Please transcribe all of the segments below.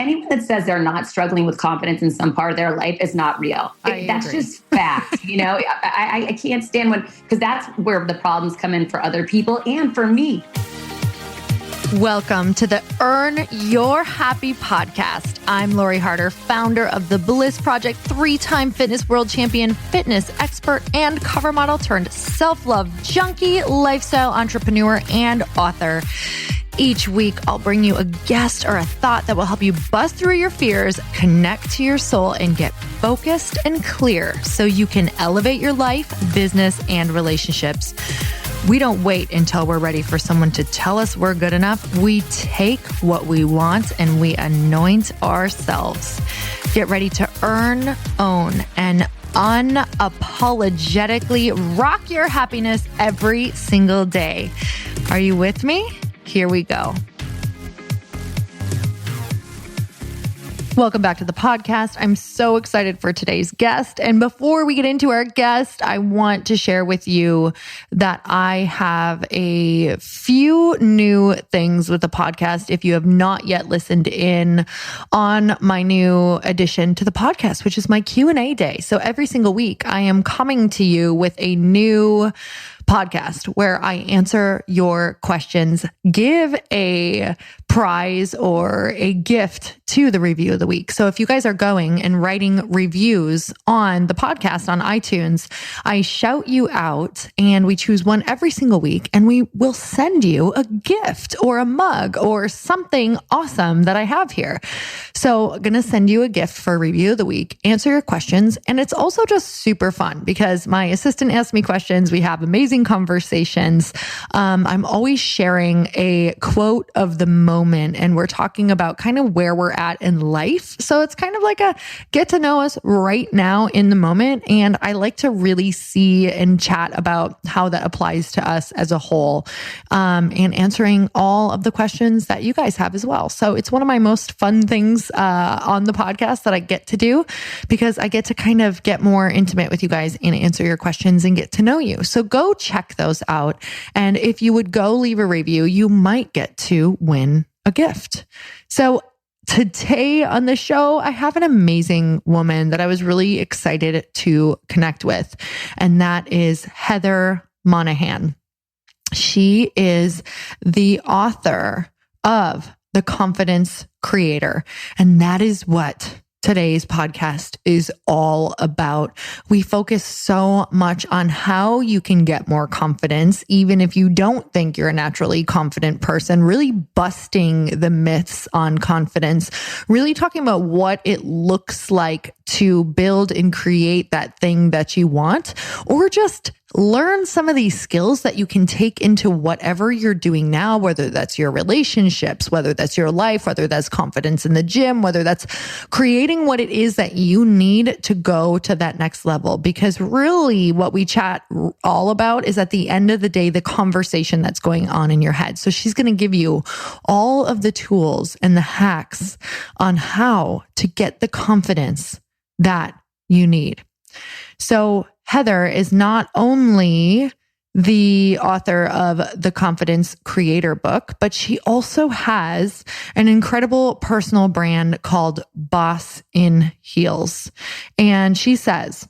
anyone that says they're not struggling with confidence in some part of their life is not real. That's just fact. You know, I can't stand because that's where the problems come in for other people and for me. Welcome to the Earn Your Happy podcast. I'm Lori Harder, founder of The Bliss Project, 3-time fitness world champion, fitness expert, and cover model turned self-love junkie, lifestyle entrepreneur, and author. Each week, I'll bring you a guest or a thought that will help you bust through your fears, connect to your soul, and get focused and clear so you can elevate your life, business, and relationships. We don't wait until we're ready for someone to tell us we're good enough. We take what we want and we anoint ourselves. Get ready to earn, own, and unapologetically rock your happiness every single day. Are you with me? Here we go. Welcome back to the podcast. I'm so excited for today's guest. And before we get into our guest, I want to share with you that I have a few new things with the podcast. If you have not yet listened in on my new addition to the podcast, which is my Q&A day. So every single week, I am coming to you with a new podcast where I answer your questions, give a prize or a gift to the review of the week. So if you guys are going and writing reviews on the podcast on iTunes, I shout you out and we choose one every single week and we will send you a gift or a mug or something awesome that I have here. So I'm going to send you a gift for a review of the week, answer your questions. And it's also just super fun because my assistant asks me questions. We have amazing conversations. I'm always sharing a quote of the moment and we're talking about kind of where we're at in life. So it's kind of like a get to know us right now in the moment. And I like to really see and chat about how that applies to us as a whole, and answering all of the questions that you guys have as well. So it's one of my most fun things on the podcast that I get to do because I get to kind of get more intimate with you guys and answer your questions and get to know you. So go check those out. And if you would go leave a review, you might get to win a gift. So today on the show, I have an amazing woman that I was really excited to connect with, and that is Heather Monahan. She is the author of The Confidence Creator, and that is what today's podcast is all about. We focus so much on how you can get more confidence, even if you don't think you're a naturally confident person, really busting the myths on confidence, really talking about what it looks like to build and create that thing that you want, or just learn some of these skills that you can take into whatever you're doing now, whether that's your relationships, whether that's your life, whether that's confidence in the gym, whether that's creating what it is that you need to go to that next level. Because really what we chat all about is at the end of the day, the conversation that's going on in your head. So she's going to give you all of the tools and the hacks on how to get the confidence that you need. So Heather is not only the author of the Confidence Creator book, but she also has an incredible personal brand called Boss in Heels. And she says,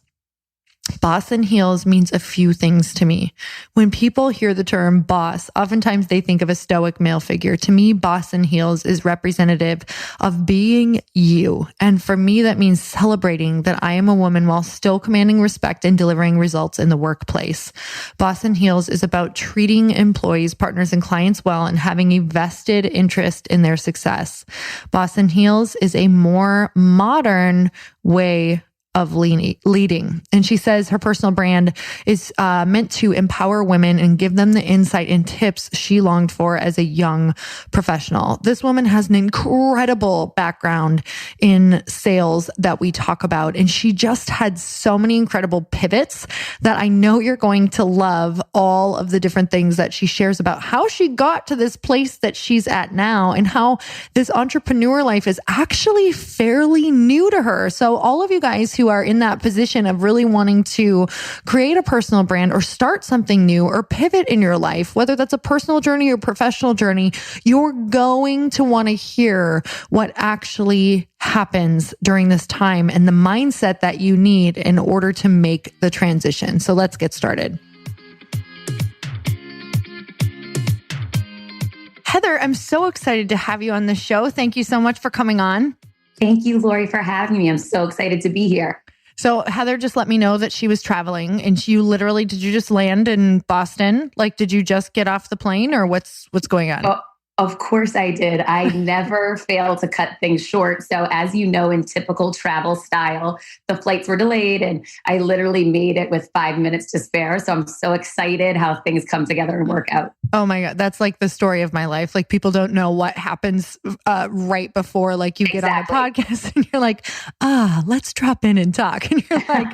boss in heels means a few things to me. When people hear the term boss, oftentimes they think of a stoic male figure. To me, boss in heels is representative of being you. And for me, that means celebrating that I am a woman while still commanding respect and delivering results in the workplace. Boss in heels is about treating employees, partners, and clients well and having a vested interest in their success. Boss in heels is a more modern way of leading. And she says her personal brand is meant to empower women and give them the insight and tips she longed for as a young professional. This woman has an incredible background in sales that we talk about. And she just had so many incredible pivots that I know you're going to love all of the different things that she shares about how she got to this place that she's at now and how this entrepreneur life is actually fairly new to her. So all of you guys who who are in that position of really wanting to create a personal brand or start something new or pivot in your life, whether that's a personal journey or professional journey, you're going to want to hear what actually happens during this time and the mindset that you need in order to make the transition. So let's get started. Heather, I'm so excited to have you on the show. Thank you so much for coming on. Thank you, Lori, for having me. I'm so excited to be here. So Heather just let me know that she was traveling, and did you just land in Boston? Like, did you just get off the plane, or what's going on? Oh, of course I did. I never fail to cut things short. So as you know, in typical travel style, the flights were delayed and I literally made it with 5 minutes to spare. So I'm so excited how things come together and work out. Oh my God. That's like the story of my life. Like, people don't know what happens right before, like, you get on a podcast and you're like, let's drop in and talk. And you're like,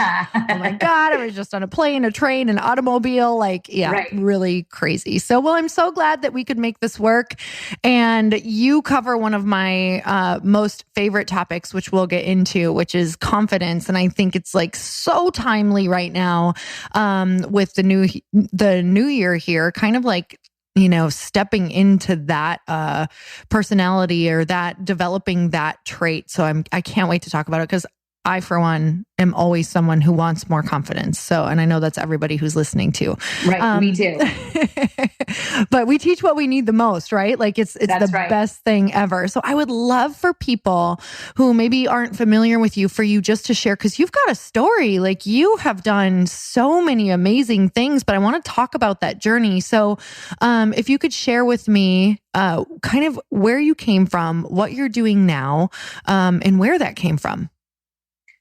oh my God, I was just on a plane, a train, an automobile. Like, yeah, right. Really crazy. So, well, I'm so glad that we could make this work. And you cover one of my most favorite topics, which we'll get into, which is confidence. And I think it's like so timely right now with the new year here, kind of like, stepping into that personality or that developing that trait. So I can't wait to talk about it, because I, for one, am always someone who wants more confidence. So, and I know that's everybody who's listening too. Right, me too. But we teach what we need the most, right? Like, it's the best thing ever. So I would love for people who maybe aren't familiar with you, for you just to share, because you've got a story. Like, you have done so many amazing things, but I want to talk about that journey. So if you could share with me kind of where you came from, what you're doing now, and where that came from.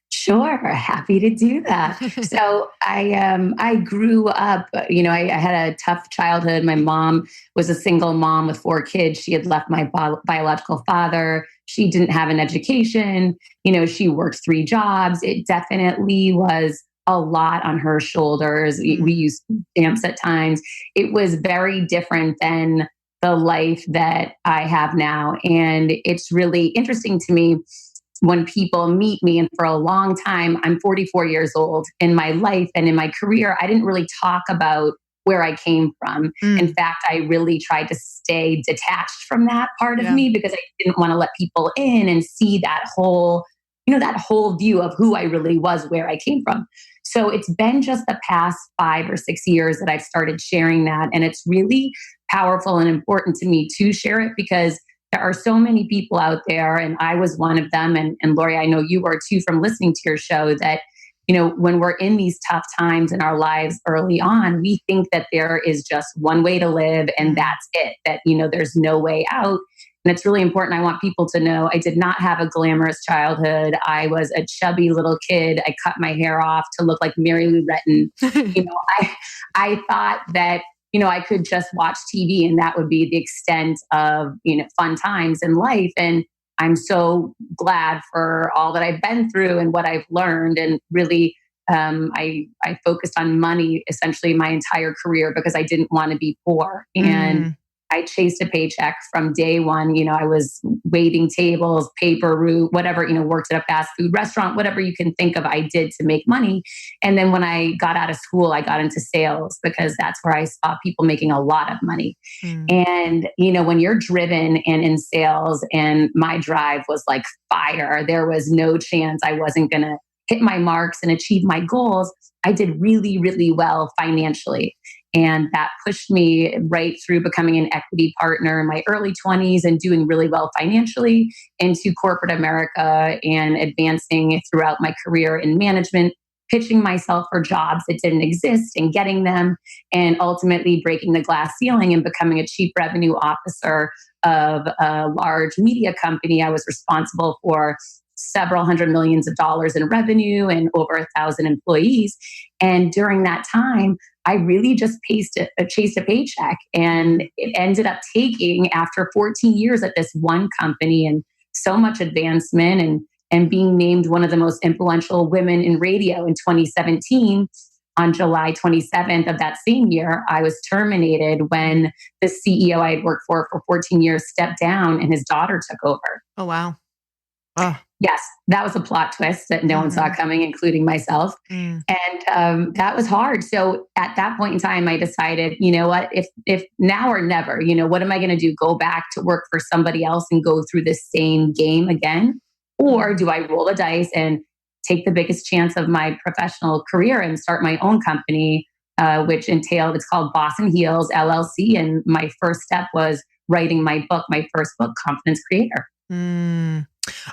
Sure. Happy to do that. So I grew up, I had a tough childhood. My mom was a single mom with 4 kids. She had left my biological father. She didn't have an education. She worked 3 jobs. It definitely was a lot on her shoulders. We used stamps at times. It was very different than the life that I have now. And it's really interesting to me when people meet me, and for a long time, I'm 44 years old. In my life and in my career, I didn't really talk about where I came from. In fact, I really tried to stay detached from that part of me, because I didn't want to let people in and see that whole view of who I really was, where I came from. So it's been just the past 5 or 6 years that I've started sharing that. And it's really powerful and important to me to share it, because there are so many people out there, and I was one of them. And Lori, I know you were too, from listening to your show, that, when we're in these tough times in our lives early on, we think that there is just one way to live and that's it, that, there's no way out. And it's really important. I want people to know I did not have a glamorous childhood. I was a chubby little kid. I cut my hair off to look like Mary Lou Retton. I thought that, I could just watch TV and that would be the extent of, fun times in life. And I'm so glad for all that I've been through and what I've learned. And really, I focused on money essentially my entire career, because I didn't want to be poor. And I chased a paycheck from day one. I was waiting tables, paper route, whatever, worked at a fast food restaurant, whatever you can think of, I did to make money. And then when I got out of school, I got into sales, because that's where I saw people making a lot of money. And, when you're driven and in sales, and my drive was like fire, there was no chance I wasn't going to hit my marks and achieve my goals. I did really, really well financially. And that pushed me right through becoming an equity partner in my early 20s and doing really well financially, into corporate America and advancing throughout my career in management, pitching myself for jobs that didn't exist and getting them, and ultimately breaking the glass ceiling and becoming a chief revenue officer of a large media company. I was responsible for several hundred millions of dollars in revenue and over 1,000 employees. And during that time, I really just chased a paycheck, and it ended up taking, after 14 years at this one company and so much advancement and being named one of the most influential women in radio in 2017, on July 27th of that same year, I was terminated when the CEO I had worked for 14 years stepped down and his daughter took over. Oh, wow. Oh. Yes, that was a plot twist that no one saw coming, including myself. And that was hard. So at that point in time, I decided, you know what, if now or never, what am I going to do? Go back to work for somebody else and go through the same game again? Or do I roll the dice and take the biggest chance of my professional career and start my own company, which entailed, it's called Boss and Heels LLC. And my first step was writing my first book, Confidence Creator.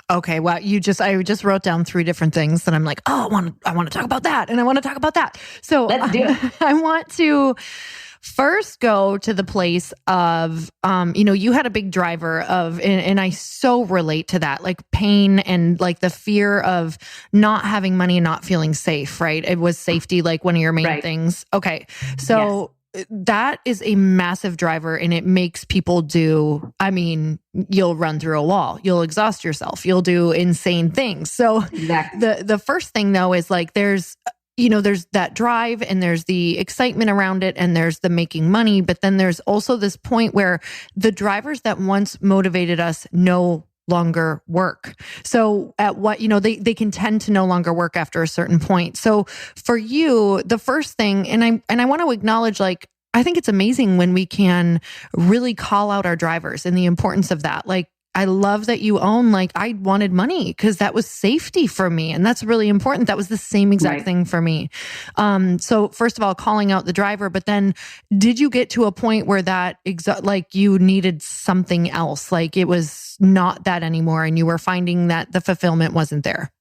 Okay. Well, I just wrote down 3 different things that I'm like, oh, I want to talk about that. And I want to talk about that. So let's do it. I want to first go to the place of, you had a big driver of, and I so relate to that, like pain and like the fear of not having money and not feeling safe, right? It was safety, like one of your main things. Okay. So that is a massive driver, and it makes people you'll run through a wall, you'll exhaust yourself, you'll do insane things. So the first thing though is like, there's that drive and there's the excitement around it and there's the making money, but then there's also this point where the drivers that once motivated us no longer work. So at what, they can tend to no longer work after a certain point. So for you, the first thing, and I want to acknowledge, like, I think it's amazing when we can really call out our drivers and the importance of that. Like, I love that you own, like, I wanted money because that was safety for me. And that's really important. That was the same exact thing for me. So first of all, calling out the driver, but then did you get to a point where that like you needed something else? Like it was not that anymore and you were finding that the fulfillment wasn't there?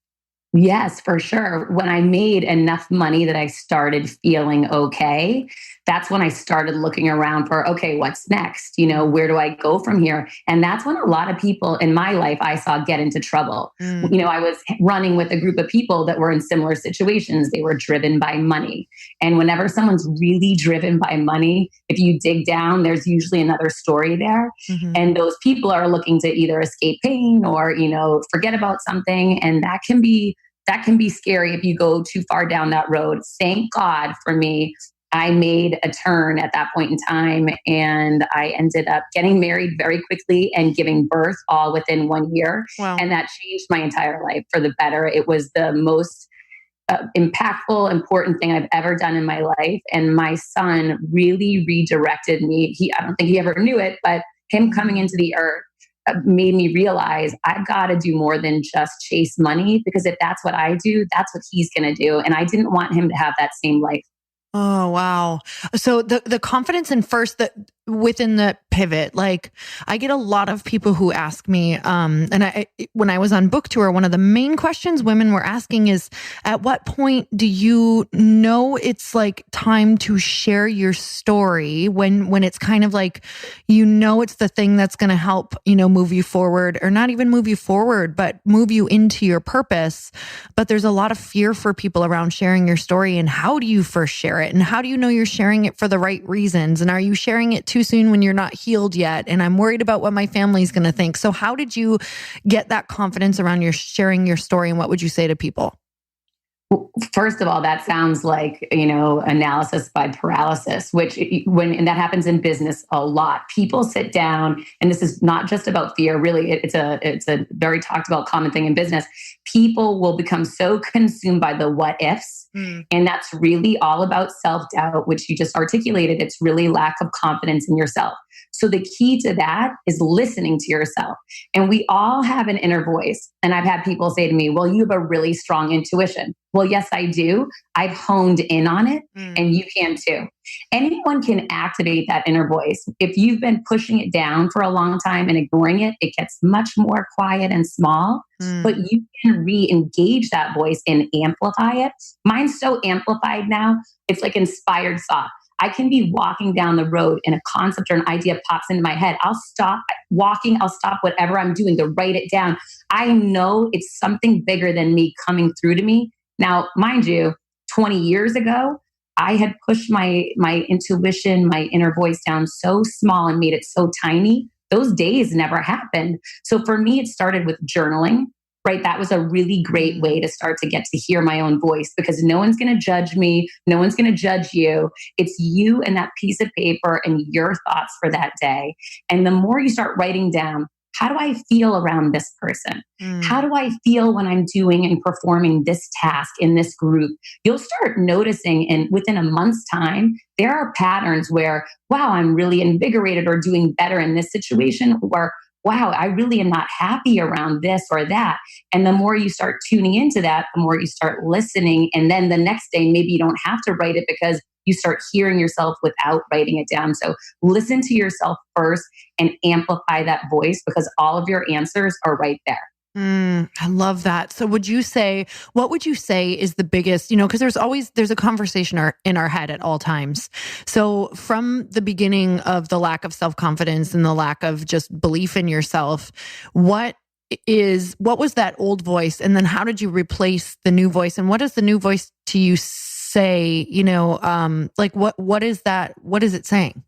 Yes, for sure. When I made enough money that I started feeling okay, that's when I started looking around for, okay, what's next? Where do I go from here? And that's when a lot of people in my life I saw get into trouble. I was running with a group of people that were in similar situations. They were driven by money. And whenever someone's really driven by money, if you dig down, there's usually another story there. And those people are looking to either escape pain or, forget about something. And that can be scary if you go too far down that road. Thank God for me, I made a turn at that point in time, and I ended up getting married very quickly and giving birth all within 1 year. Wow. And that changed my entire life for the better. It was the most impactful, important thing I've ever done in my life. And my son really redirected me. I don't think he ever knew it, but him coming into the earth made me realize I've got to do more than just chase money, because if that's what I do, that's what he's going to do. And I didn't want him to have that same life. Oh, wow. So the confidence in first that within the pivot, like I get a lot of people who ask me, when I was on book tour, one of the main questions women were asking is, at what point do you know it's like time to share your story when it's kind of like, it's the thing that's going to help, move you forward, or not even move you forward, but move you into your purpose. But there's a lot of fear for people around sharing your story. And how do you first share it? And how do you know you're sharing it for the right reasons? And are you sharing it too soon when you're not healed yet? And I'm worried about what my family's going to think. So how did you get that confidence around your sharing your story? And what would you say to people? First of all, that sounds like, analysis by paralysis, and that happens in business a lot. People sit down, and this is not just about fear. Really, it's a very talked about common thing in business. People will become so consumed by the what ifs. And that's really all about self-doubt, which you just articulated. It's really lack of confidence in yourself. So the key to that is listening to yourself. And we all have an inner voice. And I've had people say to me, well, you have a really strong intuition. Well, yes, I do. I've honed in on it, and you can too. Anyone can activate that inner voice. If you've been pushing it down for a long time and ignoring it, it gets much more quiet and small, but you can re-engage that voice and amplify it. Mine's so amplified now, it's like inspired thought. I can be walking down the road and a concept or an idea pops into my head. I'll stop walking. I'll stop whatever I'm doing to write it down. I know it's something bigger than me coming through to me. Now, mind you, 20 years ago, I had pushed my intuition, my inner voice down so small and made it so tiny. Those days never happened. So for me, it started with journaling. Right? That was a really great way to start to get to hear my own voice, because no one's going to judge me. No one's going to judge you. It's you and that piece of paper and your thoughts for that day. And the more you start writing down how do I feel around this person? How Mm. do I feel when I'm doing and performing this task in this group? You'll start noticing, and within a month's time, there are patterns where, wow, I'm really invigorated or doing better in this situation, or wow, I really am not happy around this or that. And the more you start tuning into that, the more you start listening. And then the next day, maybe you don't have to write it because you start hearing yourself without writing it down. So listen to yourself first and amplify that voice, because all of your answers are right there. I love that. So what would you say is the biggest, because there's a conversation in our head at all times. So from the beginning of the lack of self-confidence and the lack of just belief in yourself, what was that old voice? And then how did you replace the new voice? And what does the new voice to you say, like what is that? What is it saying?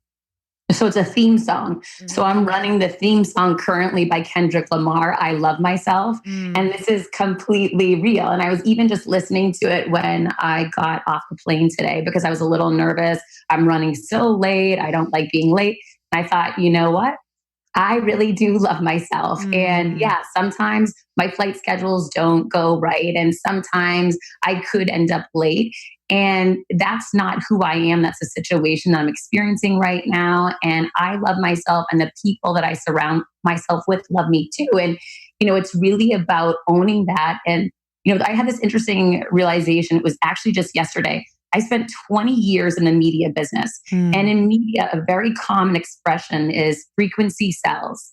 So it's a theme song. So I'm running the theme song currently by Kendrick Lamar, I Love Myself. And this is completely real. And I was even just listening to it when I got off the plane today because I was a little nervous. I'm running so late. I don't like being late. And I thought, you know what? I really do love myself. And yeah, sometimes my flight schedules don't go right. And sometimes I could end up late. And that's not who I am. That's a situation that I'm experiencing right now. And I love myself, and the people that I surround myself with love me too. And, it's really about owning that. And, I had this interesting realization. It was actually just yesterday. I spent 20 years in the media business. And in media, a very common expression is frequency sells.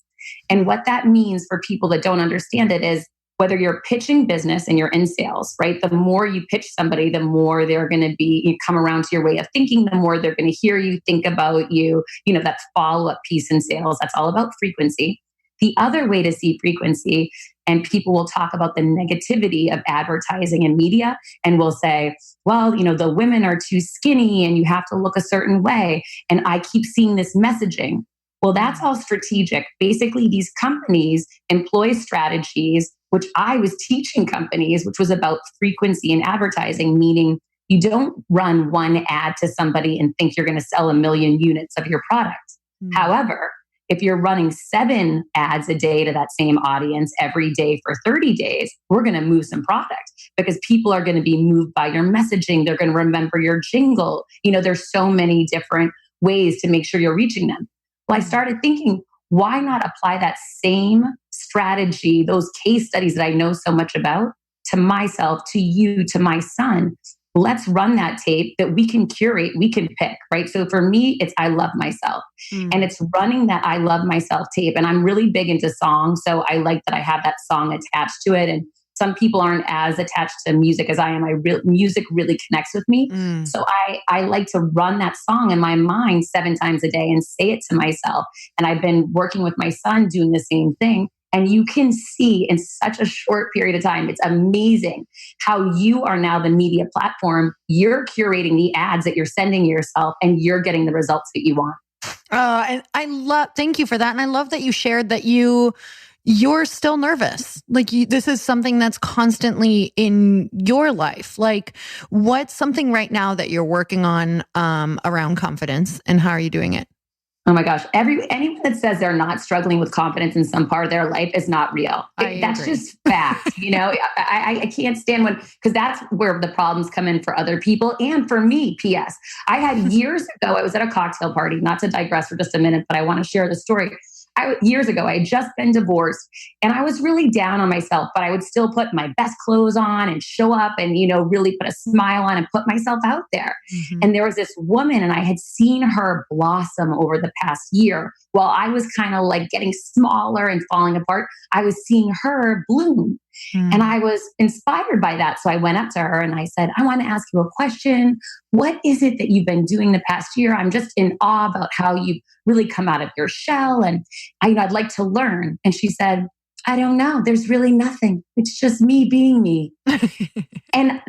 And what that means for people that don't understand it is whether you're pitching business and you're in sales, right? The more you pitch somebody, the more they're going to you come around to your way of thinking, the more they're going to hear you, think about you, that follow-up piece in sales. That's all about frequency. The other way to see frequency, and people will talk about the negativity of advertising and media and will say, well, the women are too skinny and you have to look a certain way. And I keep seeing this messaging. Well, that's all strategic. Basically, these companies employ strategies, which I was teaching companies, which was about frequency in advertising, meaning you don't run one ad to somebody and think you're going to sell 1 million units of your product. However, if you're running 7 ads a day to that same audience every day for 30 days, we're going to move some product because people are going to be moved by your messaging. They're going to remember your jingle. There's so many different ways to make sure you're reaching them. Well, I started thinking, why not apply that same strategy, those case studies that I know so much about, to myself, to you, to my son? Let's run that tape that we can curate, we can pick, right? So for me, it's I love myself. And it's running that I love myself tape. And I'm really big into songs. So I like that I have that song attached to it. And some people aren't as attached to music as I am. Music really connects with me. So I like to run that song in my mind 7 times a day and say it to myself. And I've been working with my son doing the same thing. And you can see in such a short period of time, it's amazing how you are now the media platform. You're curating the ads that you're sending yourself and you're getting the results that you want. And thank you for that. And I love that you shared that you're still nervous. Like this is something that's constantly in your life. Like what's something right now that you're working on around confidence, and how are you doing it? Oh my gosh. Anyone that says they're not struggling with confidence in some part of their life is not real. That's just fact. I can't stand because that's where the problems come in for other people and for me. P.S. I had years ago, I was at a cocktail party, not to digress for just a minute, but I want to share the story. Years ago, I had just been divorced and I was really down on myself, but I would still put my best clothes on and show up and, really put a smile on and put myself out there. And there was this woman and I had seen her blossom over the past year while I was kind of like getting smaller and falling apart. I was seeing her bloom. And I was inspired by that. So I went up to her and I said, I want to ask you a question. What is it that you've been doing the past year? I'm just in awe about how you've really come out of your shell. And I'd like to learn. And she said, I don't know. There's really nothing. It's just me being me. And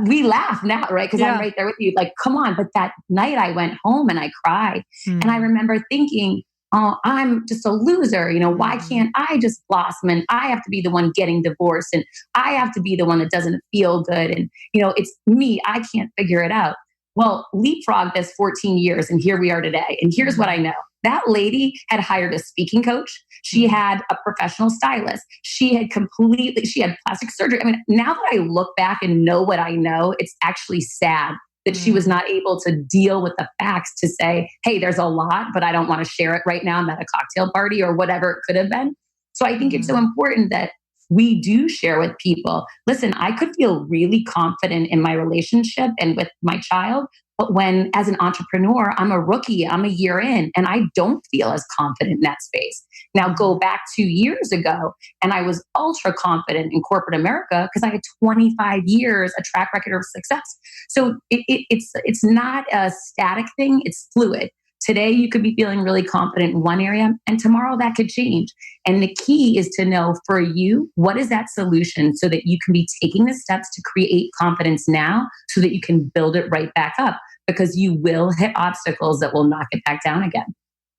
we laugh now, right? Because I'm right there with you. Like, come on. But that night I went home and I cried. And I remember thinking, oh, I'm just a loser. Why can't I just blossom? And I have to be the one getting divorced. And I have to be the one that doesn't feel good. And, it's me. I can't figure it out. Well, leapfrog this 14 years. And here we are today. And here's what I know. That lady had hired a speaking coach. She had a professional stylist. She had plastic surgery. I mean, now that I look back and know what I know, it's actually sad that she was not able to deal with the facts to say, hey, there's a lot, but I don't want to share it right now. I'm at a cocktail party or whatever it could have been. So I think it's so important that we do share with people. Listen, I could feel really confident in my relationship and with my child, but when as an entrepreneur, I'm a rookie, I'm a year in, and I don't feel as confident in that space. Now go back 2 years ago, and I was ultra confident in corporate America because I had 25 years, a track record of success. So it's not a static thing, it's fluid. Today, you could be feeling really confident in one area, and tomorrow that could change. And the key is to know for you, what is that solution so that you can be taking the steps to create confidence now so that you can build it right back up, because you will hit obstacles that will knock it back down again.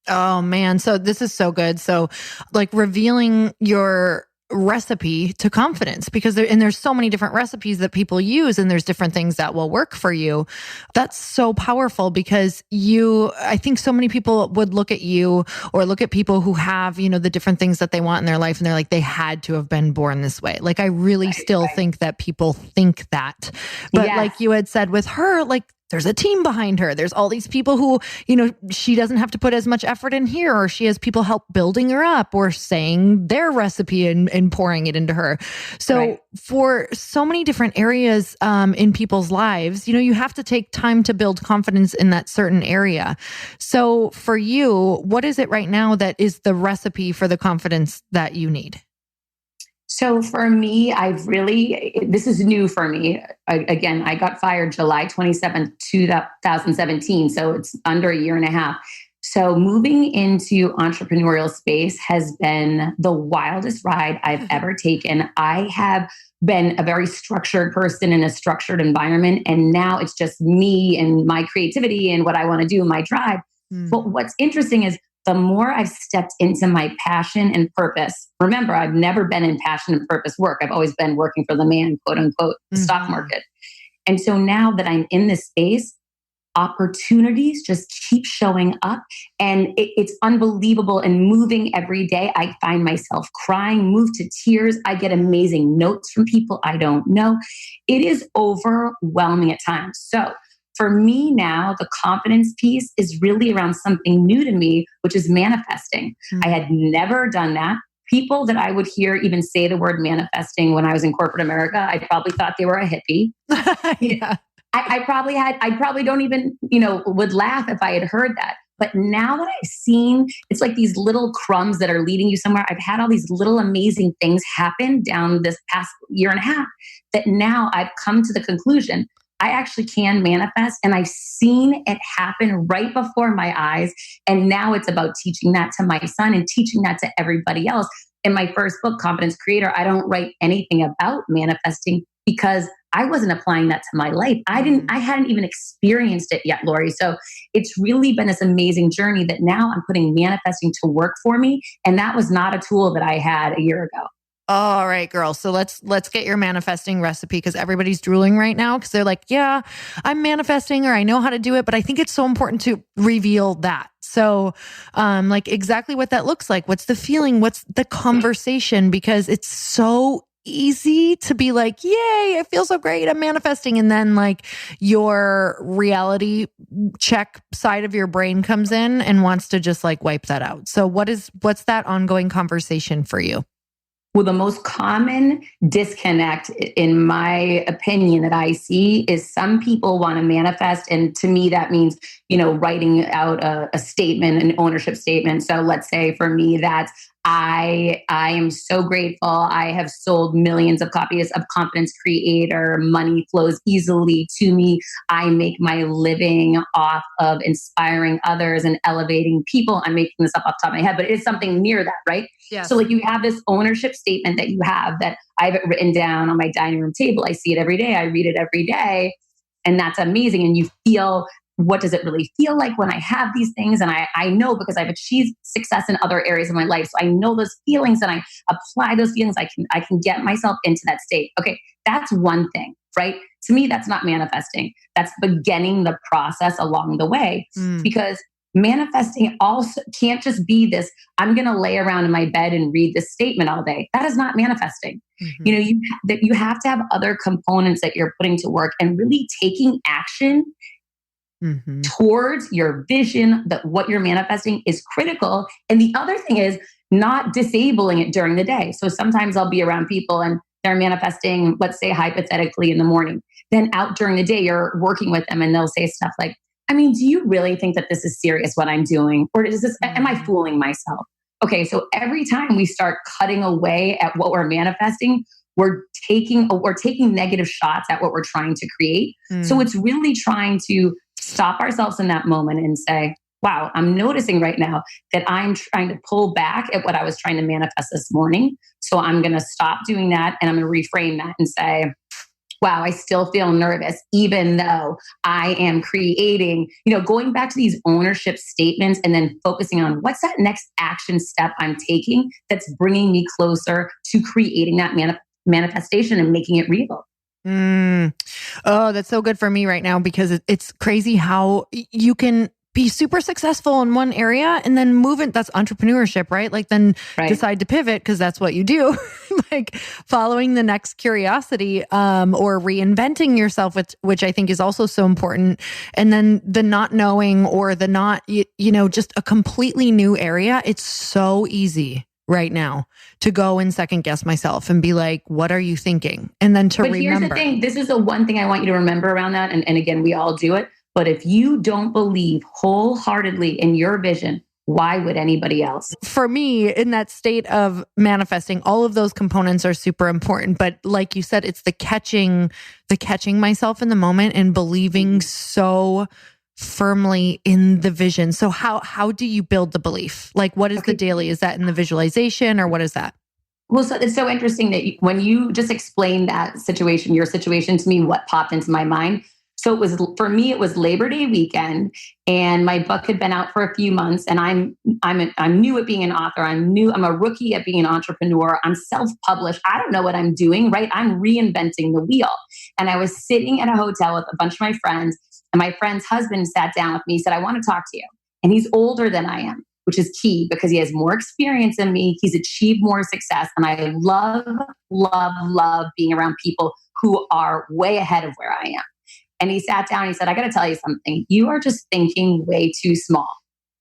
Oh man. So this is so good. So like revealing your recipe to confidence, because there's so many different recipes that people use, and there's different things that will work for you. That's so powerful, because I think so many people would look at you or look at people who have, the different things that they want in their life, and they're like, they had to have been born this way. Like, I really still think that people think that. But like you had said with her, like, there's a team behind her. There's all these people who, she doesn't have to put as much effort in here, or she has people help building her up or saying their recipe and pouring it into her. So for so many different areas in people's lives, you have to take time to build confidence in that certain area. So for you, what is it right now that is the recipe for the confidence that you need? So for me, this is new for me. Again, I got fired July 27th, 2017. So it's under a year and a half. So moving into entrepreneurial space has been the wildest ride I've ever taken. I have been a very structured person in a structured environment. And now it's just me and my creativity and what I want to do, my drive. But what's interesting is the more I've stepped into my passion and purpose. Remember, I've never been in passion and purpose work. I've always been working for the man, quote unquote, the stock market. And so now that I'm in this space, opportunities just keep showing up, and it's unbelievable and moving every day. I find myself crying, moved to tears. I get amazing notes from people I don't know. It is overwhelming at times. So for me now, the confidence piece is really around something new to me, which is manifesting. I had never done that. People that I would hear even say the word manifesting when I was in corporate America, I probably thought they were a hippie. I probably don't even, would laugh if I had heard that. But now that I've seen, it's like these little crumbs that are leading you somewhere. I've had all these little amazing things happen down this past year and a half that now I've come to the conclusion I actually can manifest, and I've seen it happen right before my eyes. And now it's about teaching that to my son and teaching that to everybody else. In my first book, Confidence Creator, I don't write anything about manifesting because I wasn't applying that to my life. I hadn't even experienced it yet, Lori. So it's really been this amazing journey that now I'm putting manifesting to work for me. And that was not a tool that I had a year ago. All right, girl. So let's get your manifesting recipe, because everybody's drooling right now because they're like, yeah, I'm manifesting, or I know how to do it, but I think it's so important to reveal that. So like exactly what that looks like. What's the feeling? What's the conversation? Because it's so easy to be like, yay, I feel so great, I'm manifesting. And then like your reality check side of your brain comes in and wants to just like wipe that out. So what's that ongoing conversation for you? Well, the most common disconnect, in my opinion, that I see is some people want to manifest. And to me, that means, writing out a statement, an ownership statement. So let's say for me, that's I am so grateful. I have sold millions of copies of Confidence Creator. Money flows easily to me. I make my living off of inspiring others and elevating people. I'm making this up off the top of my head, but it is something near that, right? Yes. So like you have this ownership statement that you have that I've written down on my dining room table. I see it every day. I read it every day. And that's amazing. And you feel, what does it really feel like when I have these things? And I know, because I've achieved success in other areas of my life. So I know those feelings, and I apply those feelings. I can get myself into that state. Okay, that's one thing, right? To me, that's not manifesting. That's beginning the process along the way. Because manifesting also can't just be this, I'm going to lay around in my bed and read this statement all day. That is not manifesting. Mm-hmm. You know, you have to have other components that you're putting to work and really taking action towards your vision, that what you're manifesting is critical. And the other thing is not disabling it during the day. So sometimes I'll be around people and they're manifesting, let's say hypothetically in the morning, then out during the day, you're working with them and they'll say stuff like, I mean, do you really think that this is serious what I'm doing? Or is this, am I fooling myself? Okay, so every time we start cutting away at what we're manifesting, we're taking negative shots at what we're trying to create. So it's really trying to stop ourselves in that moment and say, wow, I'm noticing right now that I'm trying to pull back at what I was trying to manifest this morning. So I'm going to stop doing that and I'm going to reframe that and say, wow, I still feel nervous, even though I am creating, going back to these ownership statements and then focusing on what's that next action step I'm taking that's bringing me closer to creating that manifestation and making it real. Oh, that's so good for me right now because it's crazy how you can be super successful in one area and then move it. That's entrepreneurship, right? Like then decide to pivot because that's what you do. Like following the next curiosity, or reinventing yourself, which I think is also so important. And then the not knowing or the not, just a completely new area. It's so easy right now to go and second guess myself and be like, what are you thinking? And then to remember. But here's the thing. This is the one thing I want you to remember around that. And again, we all do it. But if you don't believe wholeheartedly in your vision, why would anybody else? For me, in that state of manifesting, all of those components are super important. But like you said, it's the catching myself in the moment and believing so firmly in the vision. So how do you build the belief? Like what is the daily? Is that in the visualization or what is that? Well, so it's so interesting that when you just explained that situation, your situation to me, what popped into my mind. So for me, it was Labor Day weekend and my book had been out for a few months and I'm new at being an author. I'm a rookie at being an entrepreneur. I'm self-published. I don't know what I'm doing, right? I'm reinventing the wheel. And I was sitting at a hotel with a bunch of my friends and my friend's husband sat down with me, said, I want to talk to you. And he's older than I am, which is key because he has more experience than me. He's achieved more success. And I love, love, love being around people who are way ahead of where I am. And he sat down and he said, I got to tell you something. You are just thinking way too small.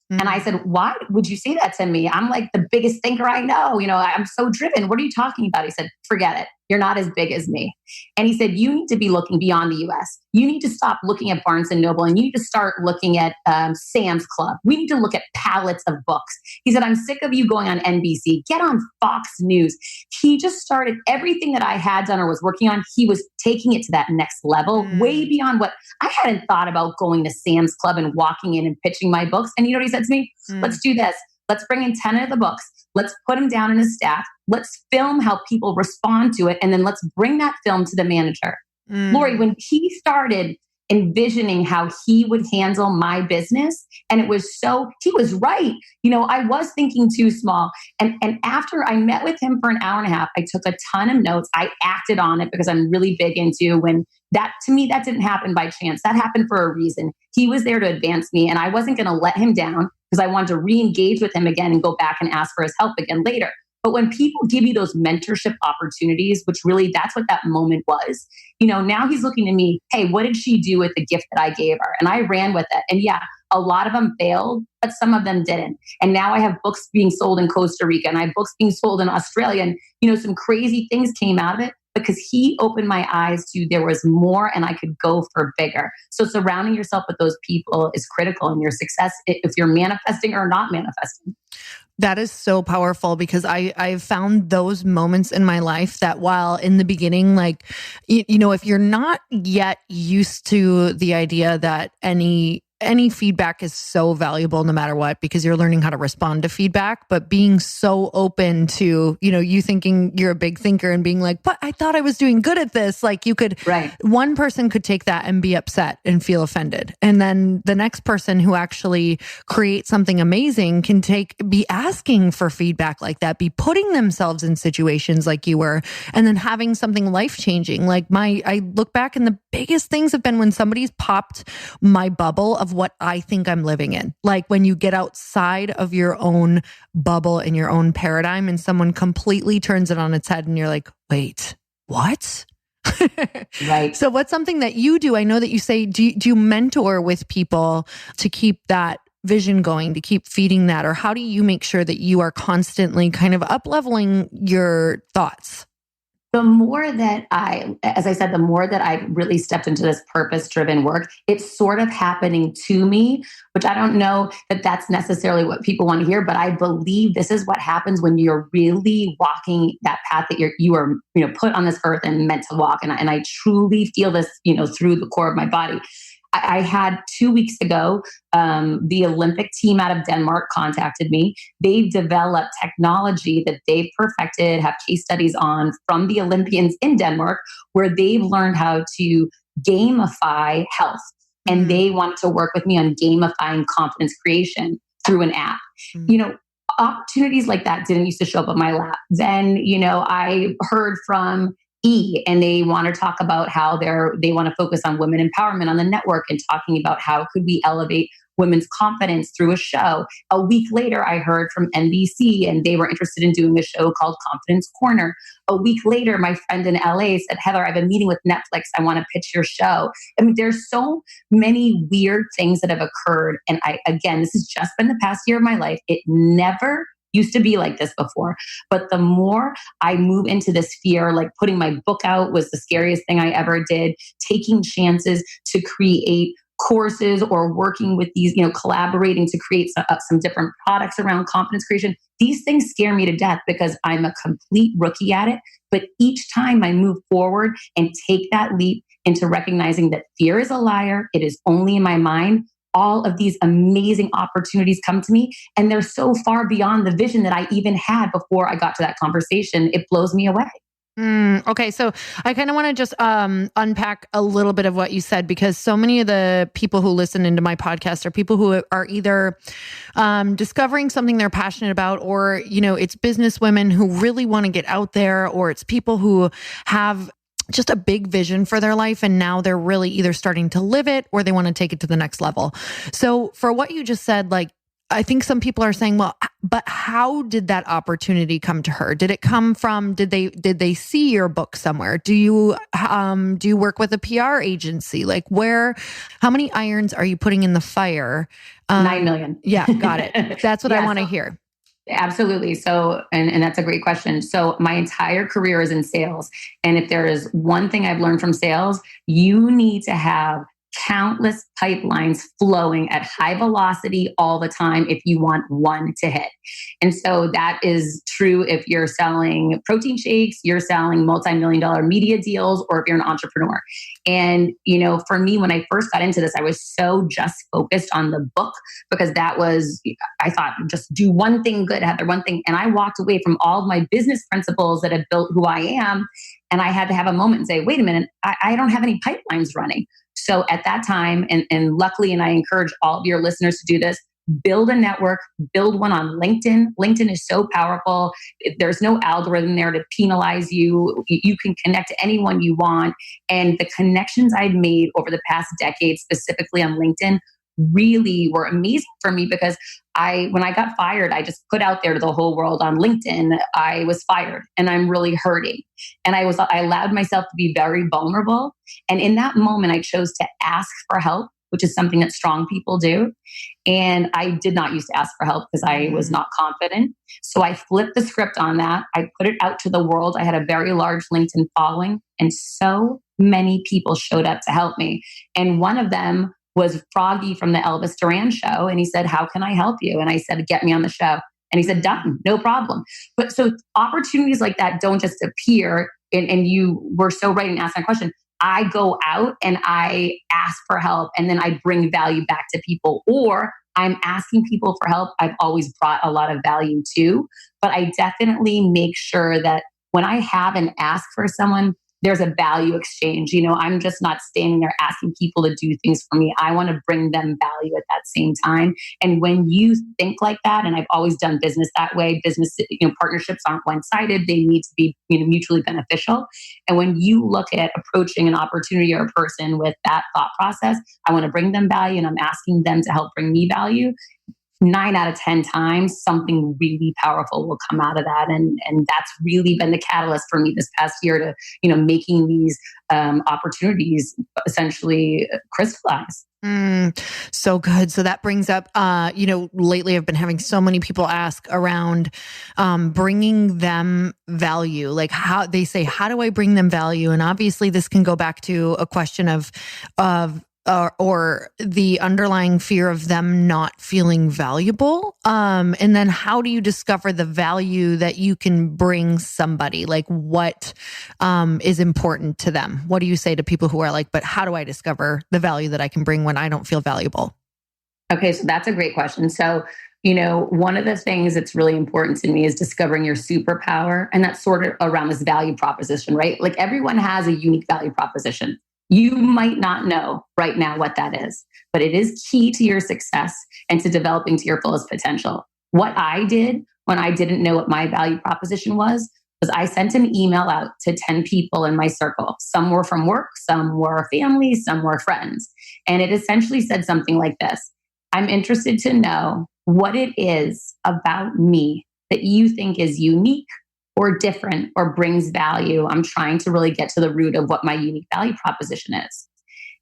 And I said, why would you say that to me? I'm like the biggest thinker I know. I'm so driven. What are you talking about? He said, forget it. You're not as big as me. And he said, you need to be looking beyond the US. You need to stop looking at Barnes & Noble and you need to start looking at Sam's Club. We need to look at pallets of books. He said, I'm sick of you going on NBC. Get on Fox News. He just started everything that I had done or was working on. He was taking it to that next level, way beyond what I hadn't thought about going to Sam's Club and walking in and pitching my books. And you know what he said to me? Let's do this. Let's bring in 10 of the books. Let's put them down in a stack. Let's film how people respond to it. And then let's bring that film to the manager. Lori, when he started envisioning how he would handle my business, and he was right. I was thinking too small. And after I met with him for an hour and a half, I took a ton of notes. I acted on it because I'm really big into to me, that didn't happen by chance. That happened for a reason. He was there to advance me and I wasn't going to let him down because I wanted to re-engage with him again and go back and ask for his help again later. But when people give you those mentorship opportunities, which really that's what that moment was, now he's looking to me, hey, what did she do with the gift that I gave her? And I ran with it. And yeah, a lot of them failed, but some of them didn't. And now I have books being sold in Costa Rica and I have books being sold in Australia. And, some crazy things came out of it because he opened my eyes to there was more and I could go for bigger. So surrounding yourself with those people is critical in your success if you're manifesting or not manifesting. That is so powerful because I've found those moments in my life that while in the beginning, like, if you're not yet used to the idea that any feedback is so valuable no matter what, because you're learning how to respond to feedback, but being so open to, you thinking you're a big thinker and being like, but I thought I was doing good at this. Like one person could take that and be upset and feel offended. And then the next person who actually creates something amazing can be asking for feedback like that, be putting themselves in situations like you were, and then having something life-changing. Like I look back and the biggest things have been when somebody's popped my bubble of of what I think I'm living in. Like when you get outside of your own bubble and your own paradigm and someone completely turns it on its head and you're like, wait, what? Right. So what's something that you do? I know that you say, do you mentor with people to keep that vision going, to keep feeding that? Or how do you make sure that you are constantly kind of up-leveling your thoughts? The more that as I said, the more that I really stepped into this purpose-driven work, it's sort of happening to me, which I don't know that that's necessarily what people want to hear, but I believe this is what happens when you're really walking that path that you are put on this earth and meant to walk. And I truly feel this, through the core of my body. I had 2 weeks ago, the Olympic team out of Denmark contacted me. They've developed technology that they've perfected, have case studies on from the Olympians in Denmark, where they've learned how to gamify health. And they want to work with me on gamifying confidence creation through an app. Opportunities like that didn't used to show up on my lap. Then, I heard from and they want to talk about how they want to focus on women empowerment on the network and talking about how could we elevate women's confidence through a show. A week later, I heard from NBC and they were interested in doing a show called Confidence Corner. A week later, my friend in LA said, Heather, I have a meeting with Netflix. I want to pitch your show. I mean, there's so many weird things that have occurred. And again, this has just been the past year of my life. It never used to be like this before. But the more I move into this fear, like putting my book out was the scariest thing I ever did, taking chances to create courses or working with these, collaborating to create some different products around confidence creation. These things scare me to death because I'm a complete rookie at it. But each time I move forward and take that leap into recognizing that fear is a liar, it is only in my mind, all of these amazing opportunities come to me. And they're so far beyond the vision that I even had before I got to that conversation. It blows me away. Okay. So I kind of want to just unpack a little bit of what you said, because so many of the people who listen into my podcast are people who are either discovering something they're passionate about, or, it's business women who really want to get out there, or it's people who have just a big vision for their life. And now they're really either starting to live it or they want to take it to the next level. So for what you just said, like, I think some people are saying, well, but how did that opportunity come to her? Did it come from, did they see your book somewhere? Do you work with a PR agency? Like how many irons are you putting in the fire? 9 million. Yeah, got it. That's what I want to hear. Absolutely. So, and that's a great question. So my entire career is in sales. And if there is one thing I've learned from sales, you need to have countless pipelines flowing at high velocity all the time if you want one to hit. And so that is true if you're selling protein shakes, you're selling multi-million-dollar media deals, or if you're an entrepreneur. And, for me, when I first got into this, I was so just focused on the book because I thought, just do one thing good, Heather, one thing. And I walked away from all of my business principles that have built who I am. And I had to have a moment and say, wait a minute, I don't have any pipelines running. So at that time, and luckily, and I encourage all of your listeners to do this, build a network, build one on LinkedIn. LinkedIn is so powerful. There's no algorithm there to penalize you. You can connect to anyone you want. And the connections I've made over the past decade, specifically on LinkedIn, really were amazing for me because when I got fired, I just put out there to the whole world on LinkedIn, I was fired and I'm really hurting. And I allowed myself to be very vulnerable. And in that moment, I chose to ask for help, which is something that strong people do. And I did not used to ask for help because I was not confident. So I flipped the script on that. I put it out to the world. I had a very large LinkedIn following, and so many people showed up to help me. And one of them was Froggy from the Elvis Duran show. And he said, how can I help you? And I said, get me on the show. And he said, done, no problem. But so opportunities like that don't just appear. And you were so right in asking that question. I go out and I ask for help, and then I bring value back to people, or I'm asking people for help. I've always brought a lot of value too, but I definitely make sure that when I have an ask for someone, there's a value exchange. You know, I'm just not standing there asking people to do things for me. I want to bring them value at that same time. And when you think like that, and I've always done business that way, business, partnerships aren't one-sided. They need to be, mutually beneficial. And when you look at approaching an opportunity or a person with that thought process, I want to bring them value and I'm asking them to help bring me value. 9 out of 10 times, something really powerful will come out of that. And that's really been the catalyst for me this past year to, making these opportunities essentially crystallize. So good. So that brings up, lately I've been having so many people ask around bringing them value, like how they say, how do I bring them value? And obviously this can go back to a question of or the underlying fear of them not feeling valuable. And then how do you discover the value that you can bring somebody? Like what is important to them? What do you say to people who are like, but how do I discover the value that I can bring when I don't feel valuable? Okay, so that's a great question. So, one of the things that's really important to me is discovering your superpower. And that's sort of around this value proposition, right? Like everyone has a unique value proposition. You might not know right now what that is, but it is key to your success and to developing to your fullest potential. What I did when I didn't know what my value proposition was I sent an email out to 10 people in my circle. Some were from work, some were family, some were friends. And it essentially said something like this: I'm interested to know what it is about me that you think is unique or different or brings value. I'm trying to really get to the root of what my unique value proposition is.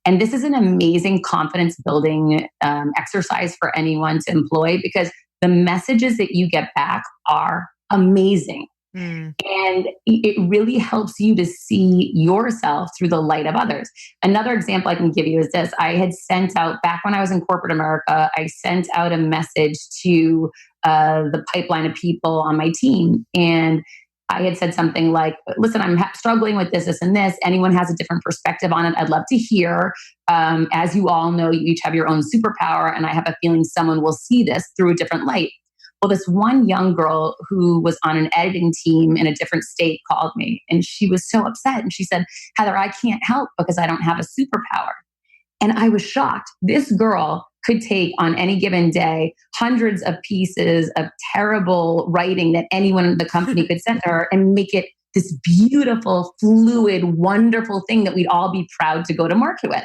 And this is an amazing confidence building exercise for anyone to employ because the messages that you get back are amazing. And it really helps you to see yourself through the light of others. Another example I can give you is this. I had sent out, back when I was in corporate America, I sent out a message to the pipeline of people on my team. And I had said something like, listen, I'm struggling with this, and this. Anyone has a different perspective on it, I'd love to hear. As you all know, you each have your own superpower, and I have a feeling someone will see this through a different light. Well, this one young girl who was on an editing team in a different state called me, and she was so upset. And she said, Heather, I can't help because I don't have a superpower. And I was shocked. This girl could take on any given day hundreds of pieces of terrible writing that anyone in the company could send her and make it this beautiful, fluid, wonderful thing that we'd all be proud to go to market with.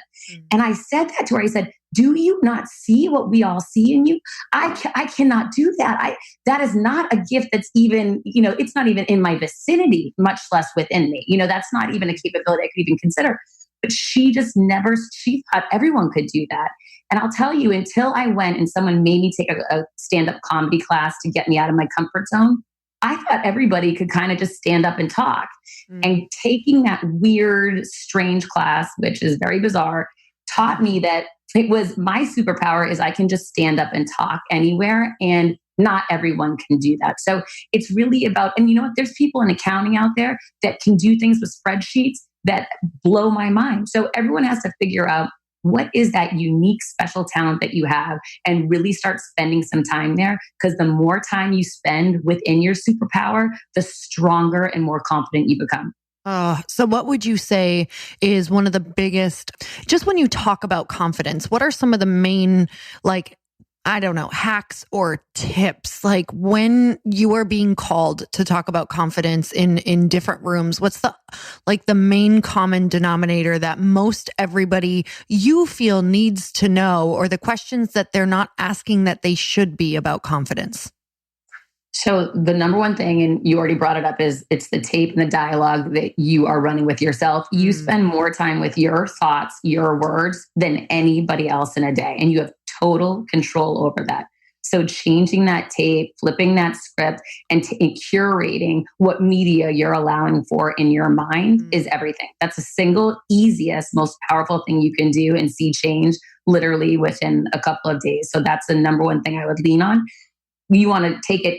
And I said that to her. I said, do you not see what we all see in you? I cannot do that. That is not a gift that's even, it's not even in my vicinity, much less within me. That's not even a capability I could even consider. But she thought everyone could do that. And I'll tell you, until I went and someone made me take a stand-up comedy class to get me out of my comfort zone, I thought everybody could kind of just stand up and talk. And taking that weird, strange class, which is very bizarre, taught me that it was my superpower is I can just stand up and talk anywhere, and not everyone can do that. So it's really about, and there's people in accounting out there that can do things with spreadsheets that blow my mind. So everyone has to figure out what is that unique special talent that you have and really start spending some time there, because the more time you spend within your superpower, the stronger and more confident you become. So what would you say is one of the biggest, just when you talk about confidence, what are some of the main, hacks or tips? Like when you are being called to talk about confidence in different rooms, what's the main common denominator that most everybody you feel needs to know, or the questions that they're not asking that they should be about confidence? So the number one thing, and you already brought it up, is it's the tape and the dialogue that you are running with yourself. You spend more time with your thoughts, your words than anybody else in a day. And you have total control over that. So changing that tape, flipping that script, and curating what media you're allowing for in your mind is everything. That's the single easiest, most powerful thing you can do and see change literally within a couple of days. So that's the number one thing I would lean on. You want to take it,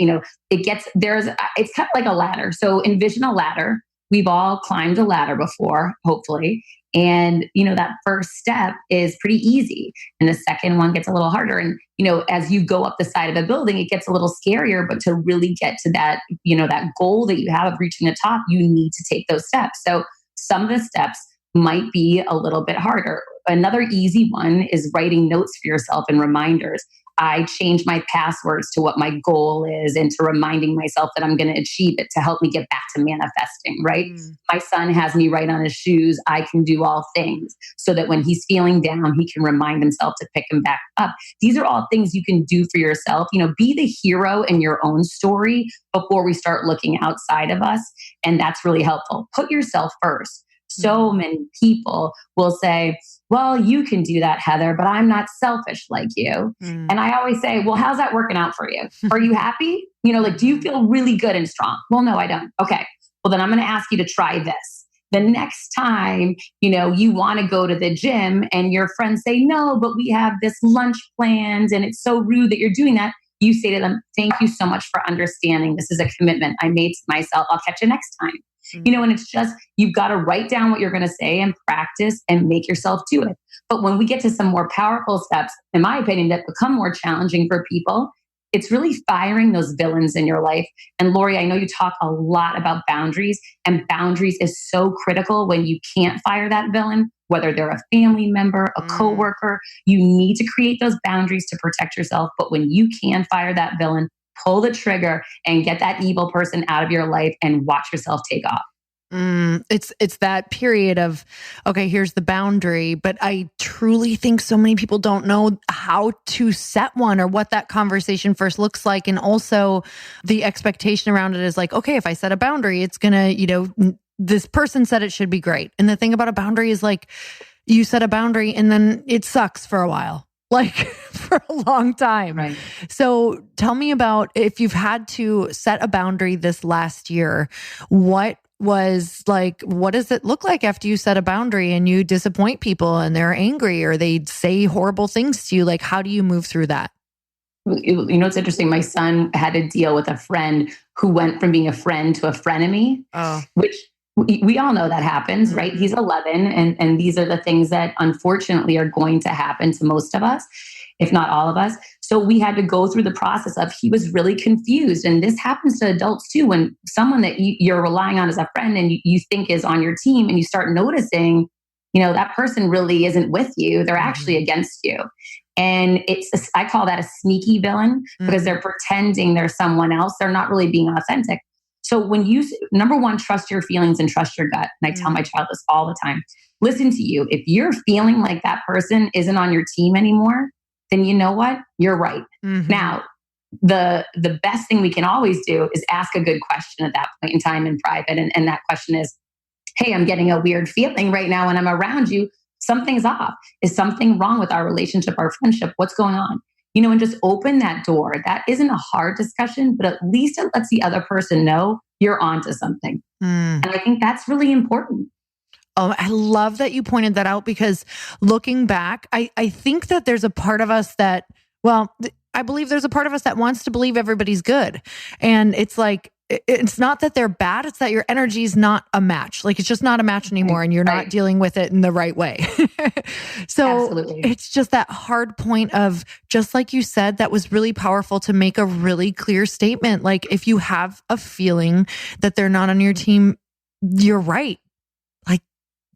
it's kind of like a ladder. So envision a ladder. We've all climbed a ladder before, hopefully. And, that first step is pretty easy. And the second one gets a little harder. And, as you go up the side of a building, it gets a little scarier, but to really get to that, that goal that you have of reaching the top, you need to take those steps. So some of the steps might be a little bit harder. Another easy one is writing notes for yourself and reminders. I change my passwords to what my goal is and to reminding myself that I'm going to achieve it to help me get back to manifesting, right? My son has me write on his shoes, I can do all things, so that when he's feeling down, he can remind himself to pick him back up. These are all things you can do for yourself. Be the hero in your own story before we start looking outside of us. And that's really helpful. Put yourself first. So many people will say, well, you can do that, Heather, but I'm not selfish like you. And I always say, well, how's that working out for you? Are you happy? Do you feel really good and strong? Well, no, I don't. Okay. Well, then I'm going to ask you to try this. The next time, you want to go to the gym and your friends say, no, but we have this lunch planned and it's so rude that you're doing that. You say to them, thank you so much for understanding. This is a commitment I made to myself. I'll catch you next time. And it's just, you've got to write down what you're going to say and practice and make yourself do it. But when we get to some more powerful steps, in my opinion, that become more challenging for people, it's really firing those villains in your life. And Lori, I know you talk a lot about boundaries, and boundaries is so critical when you can't fire that villain, whether they're a family member, a coworker. You need to create those boundaries to protect yourself. But when you can fire that villain, pull the trigger and get that evil person out of your life and watch yourself take off. It's that period of, okay, here's the boundary, but I truly think so many people don't know how to set one or what that conversation first looks like. And also the expectation around it is like, okay, if I set a boundary, it's gonna, this person said it should be great. And the thing about a boundary is like, you set a boundary and then it sucks for a while. Like for a long time. Right. So tell me about, if you've had to set a boundary this last year, what does it look like after you set a boundary and you disappoint people and they're angry or they say horrible things to you? Like, how do you move through that? It's interesting. My son had to deal with a friend who went from being a friend to a frenemy, which we all know that happens, right? He's 11, and these are the things that unfortunately are going to happen to most of us, if not all of us. So we had to go through the process of, he was really confused. And this happens to adults too, when someone that you're relying on as a friend and you think is on your team, and you start noticing, that person really isn't with you. They're actually against you. And I call that a sneaky villain, because they're pretending they're someone else. They're not really being authentic. So when number one, trust your feelings and trust your gut. And I tell my child this all the time. Listen to you. If you're feeling like that person isn't on your team anymore, then you know what? You're right. Now, the best thing we can always do is ask a good question at that point in time in private. And that question is, hey, I'm getting a weird feeling right now when I'm around you. Something's off. Is something wrong with our relationship, our friendship? What's going on? And just open that door. That isn't a hard discussion, but at least it lets the other person know you're onto something. And I think that's really important. Oh, I love that you pointed that out, because looking back, I think that there's a part of us that, I believe there's a part of us that wants to believe everybody's good. And it's like, it's not that they're bad. It's that your energy is not a match. Like, it's just not a match anymore, and you're not dealing with it in the right way. So Absolutely. It's just that hard point of, just like you said, that was really powerful to make a really clear statement. Like, if you have a feeling that they're not on your team, you're right.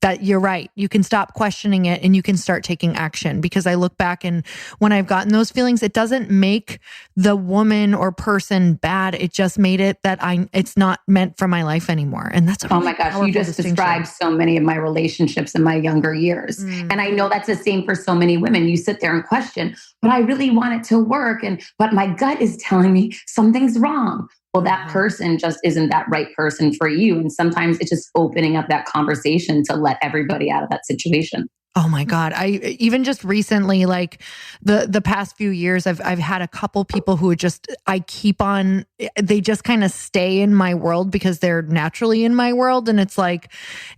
That you're right. You can stop questioning it and you can start taking action. Because I look back, and when I've gotten those feelings, it doesn't make the woman or person bad. It just made it that it's not meant for my life anymore. And that's oh my gosh, you just described so many of my relationships in my younger years. And I know that's the same for so many women. You sit there and question, but I really want it to work. But my gut is telling me something's wrong. Well, that person just isn't that right person for you. And sometimes it's just opening up that conversation to let everybody out of that situation. Oh my God. I even just recently, like the past few years, I've had a couple people who they just kind of stay in my world because they're naturally in my world. And it's like,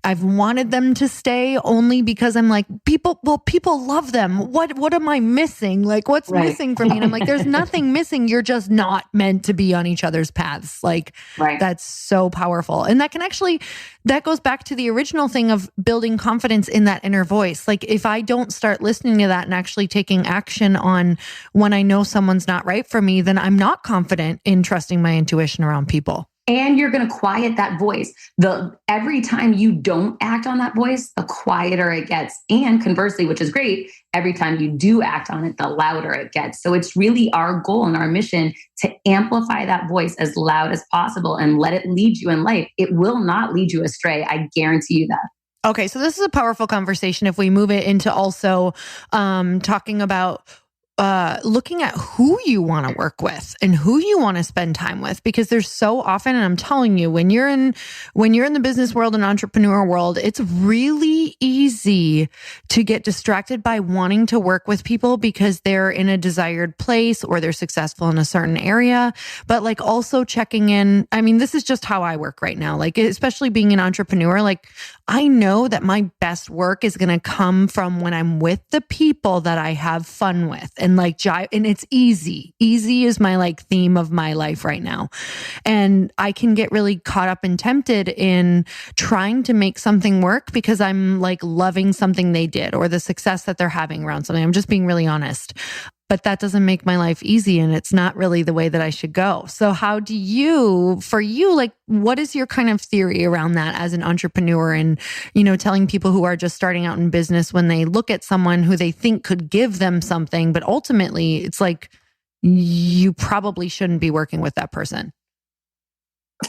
I've wanted them to stay only because I'm like, people love them. What am I missing? Like, what's missing for me? And I'm like, there's nothing missing. You're just not meant to be on each other's paths. Like, that's so powerful. And that goes back to the original thing of building confidence in that inner voice. Like, if I don't start listening to that and actually taking action on when I know someone's not right for me, then I'm not confident in trusting my intuition around people. And you're going to quiet that voice. Every time you don't act on that voice, the quieter it gets. And conversely, which is great, every time you do act on it, the louder it gets. So it's really our goal and our mission to amplify that voice as loud as possible and let it lead you in life. It will not lead you astray. I guarantee you that. Okay, so this is a powerful conversation if we move it into also talking about looking at who you want to work with and who you want to spend time with, because there's so often, and I'm telling you, when you're in the business world and entrepreneur world, it's really easy to get distracted by wanting to work with people because they're in a desired place or they're successful in a certain area. But like also checking in, I mean, this is just how I work right now. Like, especially being an entrepreneur, like I know that my best work is going to come from when I'm with the people that I have fun with. And and it's easy. Easy is my like theme of my life right now. And I can get really caught up and tempted in trying to make something work because I'm like loving something they did or the success that they're having around something. I'm just being really honest. But that doesn't make my life easy, and it's not really the way that I should go. So how do you, for you, like, what is your kind of theory around that as an entrepreneur and, telling people who are just starting out in business when they look at someone who they think could give them something, but ultimately it's like, you probably shouldn't be working with that person?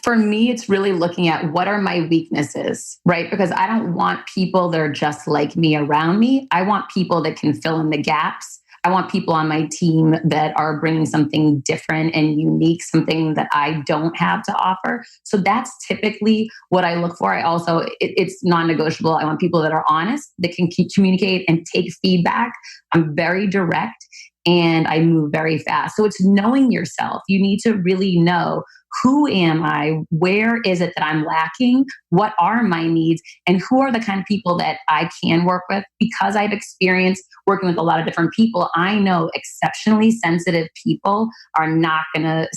For me, it's really looking at what are my weaknesses, right? Because I don't want people that are just like me around me. I want people that can fill in the gaps. I want people on my team that are bringing something different and unique, something that I don't have to offer. So that's typically what I look for. I also, it's non-negotiable. I want people that are honest, that can communicate and take feedback. I'm very direct and I move very fast. So it's knowing yourself. You need to really know, who am I? Where is it that I'm lacking? What are my needs? And who are the kind of people that I can work with? Because I've experienced working with a lot of different people, I know exceptionally sensitive people are not going to,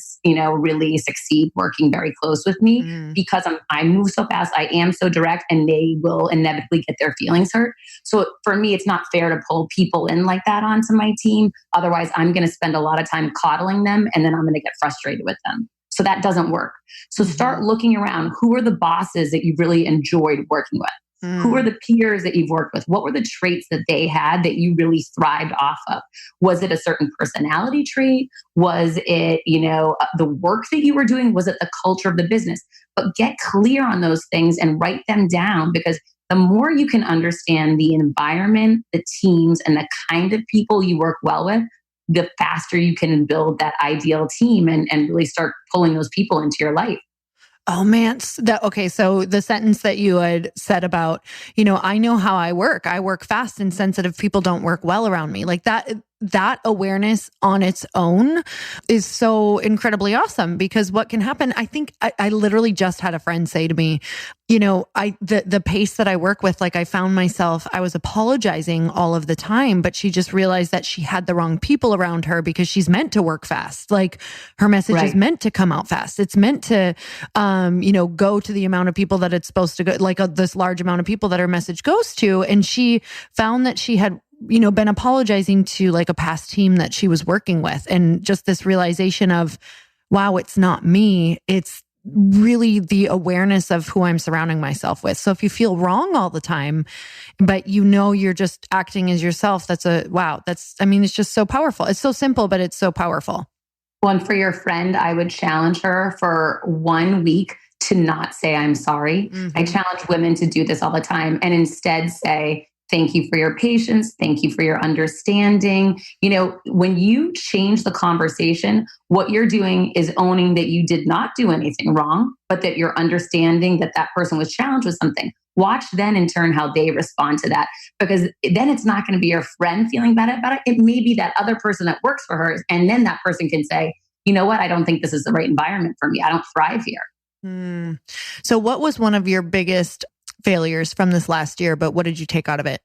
really succeed working very close with me because I move so fast, I am so direct, and they will inevitably get their feelings hurt. So for me, it's not fair to pull people in like that onto my team. Otherwise, I'm going to spend a lot of time coddling them, and then I'm going to get frustrated with them. So that doesn't work. So start looking around. Who are the bosses that you really enjoyed working with? Who are the peers that you've worked with? What were the traits that they had that you really thrived off of? Was it a certain personality trait? Was it, the work that you were doing? Was it the culture of the business? But get clear on those things and write them down, because the more you can understand the environment, the teams, and the kind of people you work well with, the faster you can build that ideal team and really start pulling those people into your life. Oh man. Okay. So the sentence that you had said about, I know how I work. I work fast, and sensitive people don't work well around me. Like that awareness on its own is so incredibly awesome, because what can happen, I think I literally just had a friend say to me, the pace that I work with, like I found myself, I was apologizing all of the time, but she just realized that she had the wrong people around her because she's meant to work fast. Like her message is meant to come out fast. It's meant to, go to the amount of people that it's supposed to go, like this large amount of people that her message goes to. And she found that she had been apologizing to like a past team that she was working with. And just this realization of, wow, it's not me. It's really the awareness of who I'm surrounding myself with. So if you feel wrong all the time, but you're just acting as yourself, it's just so powerful. It's so simple, but it's so powerful. Well, and for your friend, I would challenge her for 1 week to not say, I'm sorry. I challenge women to do this all the time and instead say, thank you for your patience. Thank you for your understanding. When you change the conversation, what you're doing is owning that you did not do anything wrong, but that you're understanding that that person was challenged with something. Watch then in turn how they respond to that, because then it's not going to be your friend feeling bad about it. It may be that other person that works for her. And then that person can say, you know what? I don't think this is the right environment for me. I don't thrive here. So what was one of your biggest failures from this last year, but what did you take out of it?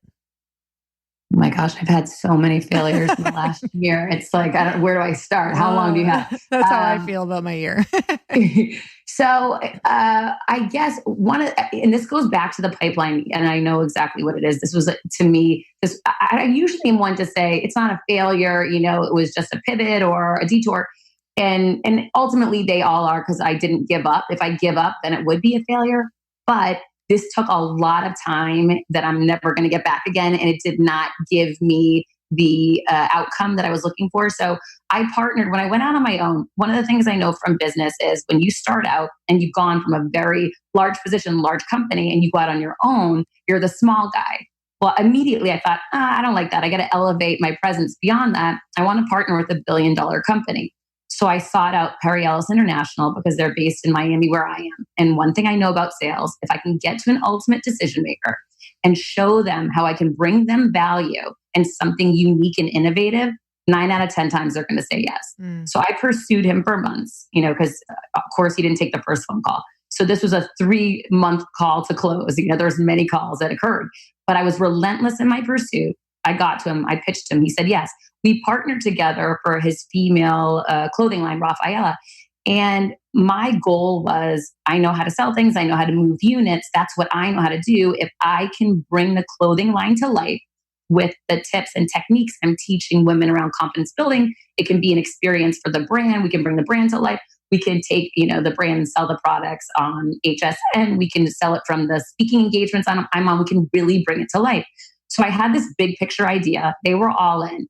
Oh my gosh, I've had so many failures in the last year. It's like, where do I start? How long do you have? That's how I feel about my year. So I guess and this goes back to the pipeline, and I know exactly what it is. This was, to me, I usually am one to say it's not a failure, it was just a pivot or a detour. And ultimately they all are, because I didn't give up. If I give up, then it would be a failure. But this took a lot of time that I'm never going to get back again. And it did not give me the outcome that I was looking for. So I partnered when I went out on my own. One of the things I know from business is when you start out and you've gone from a very large position, large company, and you go out on your own, you're the small guy. Well, immediately I thought, I don't like that. I got to elevate my presence beyond that. I want to partner with a billion-dollar company. So I sought out Perry Ellis International because they're based in Miami, where I am. And one thing I know about sales, if I can get to an ultimate decision maker and show them how I can bring them value and something unique and innovative, 9 out of 10 times they're going to say yes. So I pursued him for months, because of course he didn't take the first phone call. So this was a 3-month call to close. There's many calls that occurred, but I was relentless in my pursuit. I got to him. I pitched him. He said yes. We partnered together for his female clothing line, Rafaela. And my goal was, I know how to sell things. I know how to move units. That's what I know how to do. If I can bring the clothing line to life with the tips and techniques I'm teaching women around confidence building, it can be an experience for the brand. We can bring the brand to life. We can take, the brand and sell the products on HSN. We can sell it from the speaking engagements I'm on. We can really bring it to life. So I had this big picture idea. They were all in.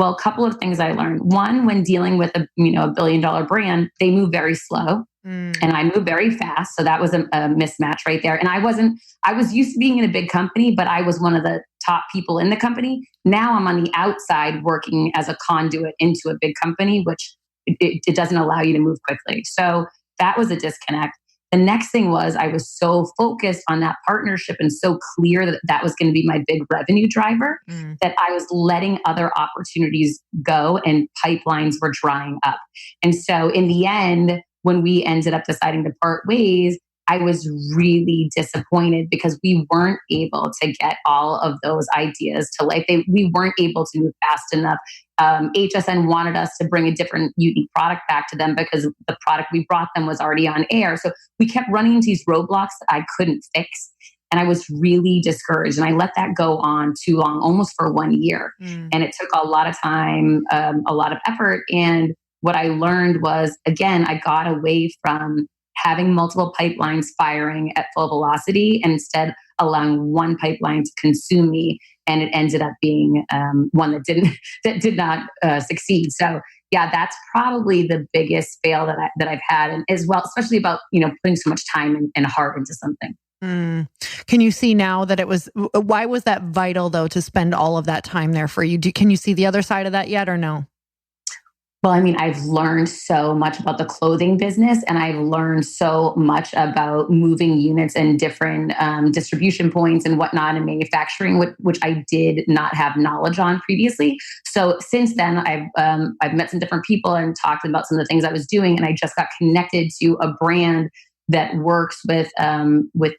Well, a couple of things I learned. One, when dealing with a billion-dollar brand, they move very slow, and I move very fast. So that was a mismatch right there. And I was used to being in a big company, but I was one of the top people in the company. Now I'm on the outside working as a conduit into a big company, which it doesn't allow you to move quickly. So that was a disconnect. The next thing was I was so focused on that partnership and so clear that that was going to be my big revenue driver that I was letting other opportunities go and pipelines were drying up. And so in the end, when we ended up deciding to part ways, I was really disappointed because we weren't able to get all of those ideas to life. We weren't able to move fast enough. HSN wanted us to bring a different, unique product back to them because the product we brought them was already on air. So we kept running into these roadblocks that I couldn't fix. And I was really discouraged. And I let that go on too long, almost for 1 year. And it took a lot of time, a lot of effort. And what I learned was, again, I got away from having multiple pipelines firing at full velocity and instead allowing one pipeline to consume me. And it ended up being one that did not succeed. So yeah, that's probably the biggest fail that I've had, and as well, especially about putting so much time and heart into something. Can you see now that why was that vital though to spend all of that time there for you? Can you see the other side of that yet or no? Well, I mean, I've learned so much about the clothing business, and I've learned so much about moving units and different distribution points and whatnot in manufacturing, which I did not have knowledge on previously. So since then, I've met some different people and talked about some of the things I was doing, and I just got connected to a brand that works with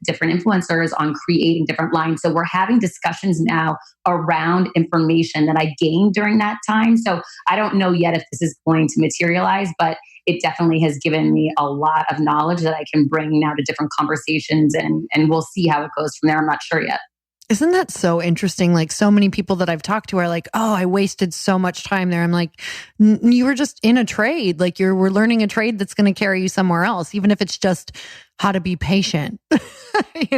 different influencers on creating different lines. So we're having discussions now around information that I gained during that time. So I don't know yet if this is going to materialize, but it definitely has given me a lot of knowledge that I can bring now to different conversations, and we'll see how it goes from there. I'm not sure yet. Isn't that so interesting? Like so many people that I've talked to are like, oh, I wasted so much time there. I'm like, you were just in a trade. Like we're learning a trade that's going to carry you somewhere else, even if it's just how to be patient. That's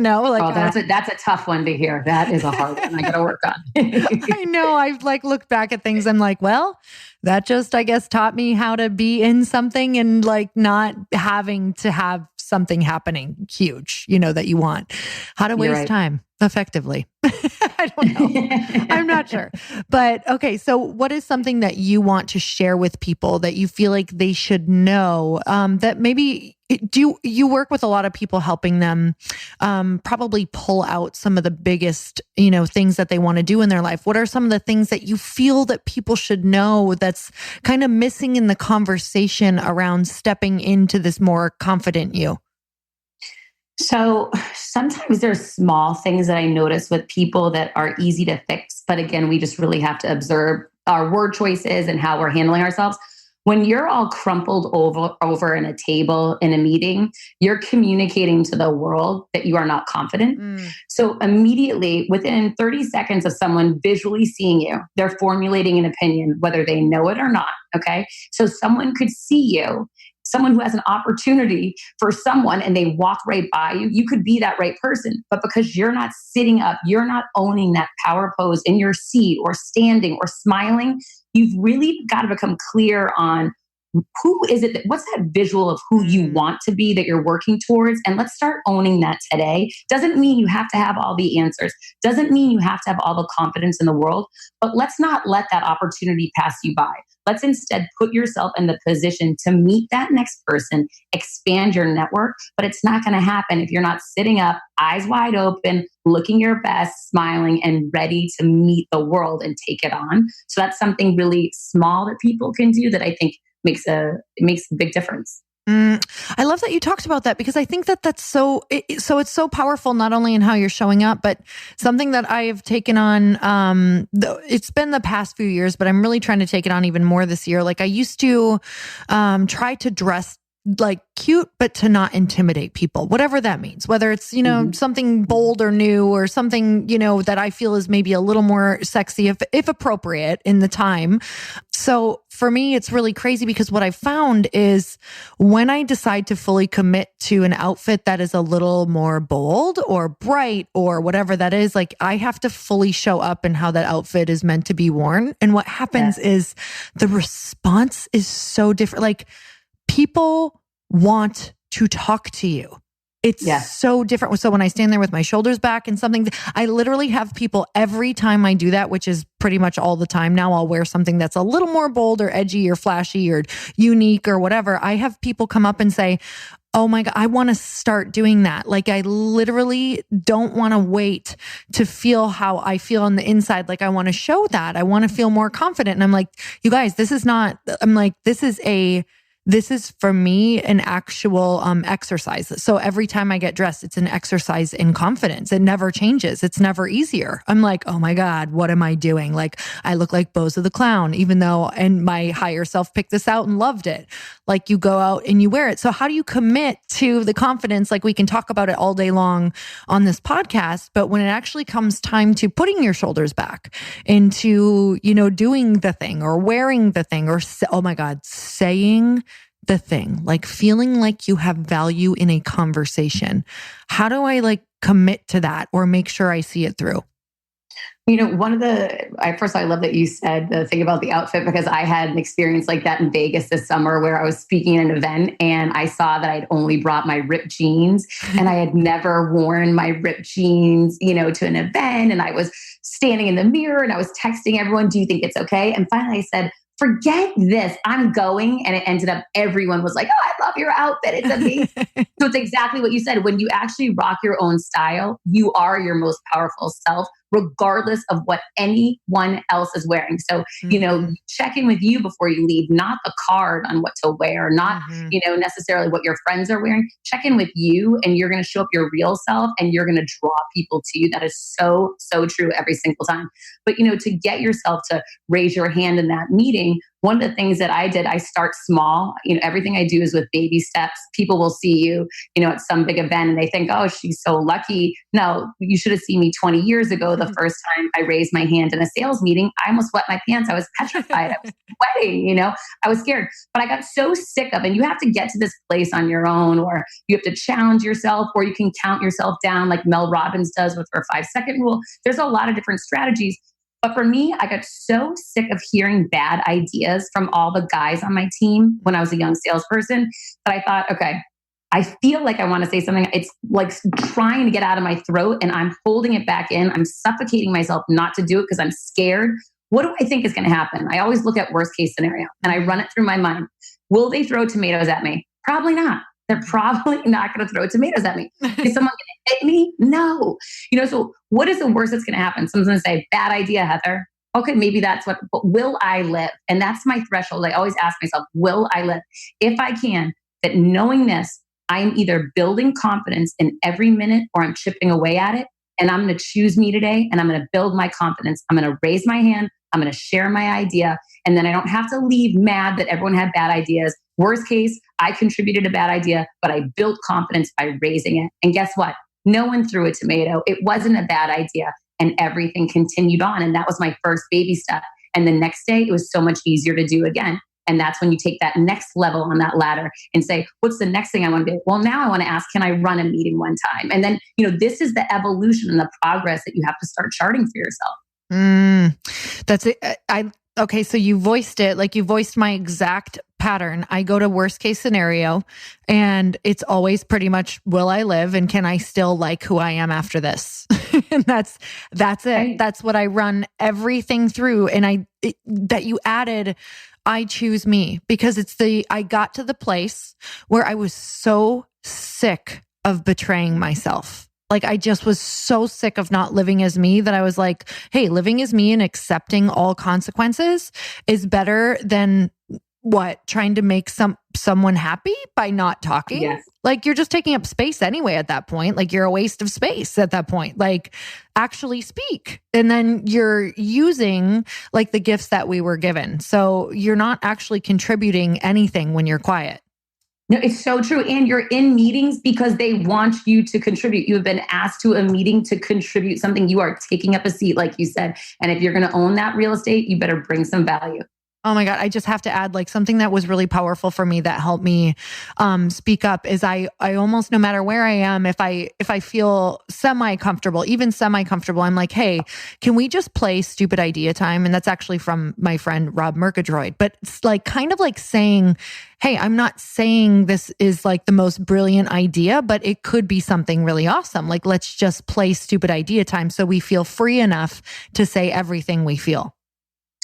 a tough one to hear. That is a hard one I got to work on. I know. I've looked back at things. I'm like, well, that just, I guess, taught me how to be in something and not having to have something happening huge, that you want. How to waste time effectively. I don't know. I'm not sure. But okay, so what is something that you want to share with people that you feel like they should know that maybe you work with a lot of people helping them probably pull out some of the biggest, things that they want to do in their life? What are some of the things that you feel that people should know that's kind of missing in the conversation around stepping into this more confident you? So sometimes there's small things that I notice with people that are easy to fix. But again, we just really have to observe our word choices and how we're handling ourselves. When you're all crumpled over in a table in a meeting, you're communicating to the world that you are not confident. So immediately within 30 seconds of someone visually seeing you, they're formulating an opinion, whether they know it or not. Okay. So someone could see you, someone who has an opportunity for someone and they walk right by you, you could be that right person. But because you're not sitting up, you're not owning that power pose in your seat or standing or smiling, you've really got to become clear on who is it, what's that visual of who you want to be that you're working towards? And let's start owning that today. Doesn't mean you have to have all the answers. Doesn't mean you have to have all the confidence in the world, but let's not let that opportunity pass you by. Let's instead put yourself in the position to meet that next person, expand your network, but it's not going to happen if you're not sitting up, eyes wide open, looking your best, smiling, and ready to meet the world and take it on. So that's something really small that people can do that I think makes a big difference. I love that you talked about that because I think that that's it's so powerful, not only in how you're showing up, but something that I have taken on, it's been the past few years, but I'm really trying to take it on even more this year. Like I used to try to dress like cute, but to not intimidate people, whatever that means, whether it's, something bold or new or something, that I feel is maybe a little more sexy if appropriate in the time. So for me, it's really crazy because what I found is when I decide to fully commit to an outfit that is a little more bold or bright or whatever that is, like I have to fully show up in how that outfit is meant to be worn. And what happens is the response is so different. Like, people want to talk to you. It's so different. So when I stand there with my shoulders back and something, I literally have people every time I do that, which is pretty much all the time now, I'll wear something that's a little more bold or edgy or flashy or unique or whatever. I have people come up and say, oh my God, I want to start doing that. Like I literally don't want to wait to feel how I feel on the inside. Like I want to show that. I want to feel more confident. And I'm like, you guys, this is for me an actual exercise. So every time I get dressed, it's an exercise in confidence. It never changes. It's never easier. I'm like, oh my God, what am I doing? Like I look like Bozo the Clown, even though, and my higher self picked this out and loved it. Like you go out and you wear it. So how do you commit to the confidence? Like we can talk about it all day long on this podcast, but when it actually comes time to putting your shoulders back into, doing the thing or wearing the thing or, oh my God, saying the thing, like feeling like you have value in a conversation. How do I commit to that or make sure I see it through? First of all, I love that you said the thing about the outfit because I had an experience like that in Vegas this summer where I was speaking at an event and I saw that I'd only brought my ripped jeans and I had never worn my ripped jeans, to an event. And I was standing in the mirror and I was texting everyone, do you think it's okay? And finally I said, forget this, I'm going. And it ended up, everyone was like, oh, I love your outfit. It's amazing. So it's exactly what you said. When you actually rock your own style, you are your most powerful self, regardless of what anyone else is wearing. So, check in with you before you leave, not the card on what to wear, not, necessarily what your friends are wearing. Check in with you and you're going to show up your real self and you're going to draw people to you. That is so, so true every single time. But, to get yourself to raise your hand in that meeting, one of the things that I did, I start small. Everything I do is with baby steps. People will see you, at some big event and they think, oh, she's so lucky. No, you should have seen me 20 years ago. The first time I raised my hand in a sales meeting, I almost wet my pants. I was petrified. I was sweating, I was scared. But I got so sick of it. And you have to get to this place on your own, or you have to challenge yourself, or you can count yourself down like Mel Robbins does with her 5-second rule. There's a lot of different strategies. But for me, I got so sick of hearing bad ideas from all the guys on my team when I was a young salesperson that I thought, okay, I feel like I want to say something. It's like trying to get out of my throat and I'm holding it back in. I'm suffocating myself not to do it because I'm scared. What do I think is going to happen? I always look at worst case scenario and I run it through my mind. Will they throw tomatoes at me? Probably not. They're probably not going to throw tomatoes at me. Is someone going to hit me? No. So what is the worst that's going to happen? Someone's going to say, bad idea, Heather. Okay, maybe that's but will I live? And that's my threshold. I always ask myself, will I live? If I can, that knowing this, I'm either building confidence in every minute or I'm chipping away at it. And I'm going to choose me today and I'm going to build my confidence. I'm going to raise my hand. I'm going to share my idea. And then I don't have to leave mad that everyone had bad ideas. Worst case, I contributed a bad idea, but I built confidence by raising it. And guess what? No one threw a tomato. It wasn't a bad idea. And everything continued on. And that was my first baby step. And the next day, it was so much easier to do again. And that's when you take that next level on that ladder and say, what's the next thing I want to do? Well, now I want to ask, can I run a meeting one time? And then, this is the evolution and the progress that you have to start charting for yourself. That's it. Okay. So you voiced it, like you voiced my exact pattern. I go to worst case scenario and it's always pretty much, will I live and can I still like who I am after this? And that's it. Right. That's what I run everything through. And that you added, I choose me, because I got to the place where I was so sick of betraying myself. Like I just was so sick of not living as me that I was like, hey, living as me and accepting all consequences is better than trying to make someone happy by not talking. Yes. Like you're just taking up space anyway at that point. Like you're a waste of space at that point. Like actually speak. And then you're using like the gifts that we were given. So you're not actually contributing anything when you're quiet. No, it's so true. And you're in meetings because they want you to contribute. You have been asked to a meeting to contribute something. You are taking up a seat, like you said. And if you're going to own that real estate, you better bring some value. Oh my God. I just have to add like something that was really powerful for me that helped me speak up is I almost, no matter where I am, if I feel semi-comfortable, I'm like, hey, can we just play stupid idea time? And that's actually from my friend, Rob Murgatroyd, but it's like kind of like saying, hey, I'm not saying this is like the most brilliant idea, but it could be something really awesome. Like, let's just play stupid idea time so we feel free enough to say everything we feel.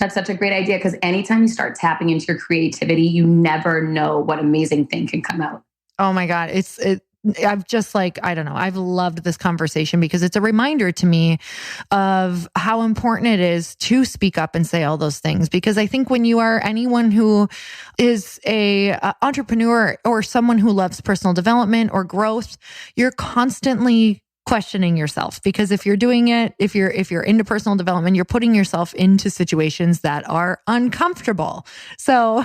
That's such a great idea, because anytime you start tapping into your creativity, you never know what amazing thing can come out. Oh my God. I've just like, I don't know. I've loved this conversation because it's a reminder to me of how important it is to speak up and say all those things. Because I think when you are anyone who is a entrepreneur or someone who loves personal development or growth, you're constantly questioning yourself, because if you're doing it, if you're into personal development, you're putting yourself into situations that are uncomfortable. So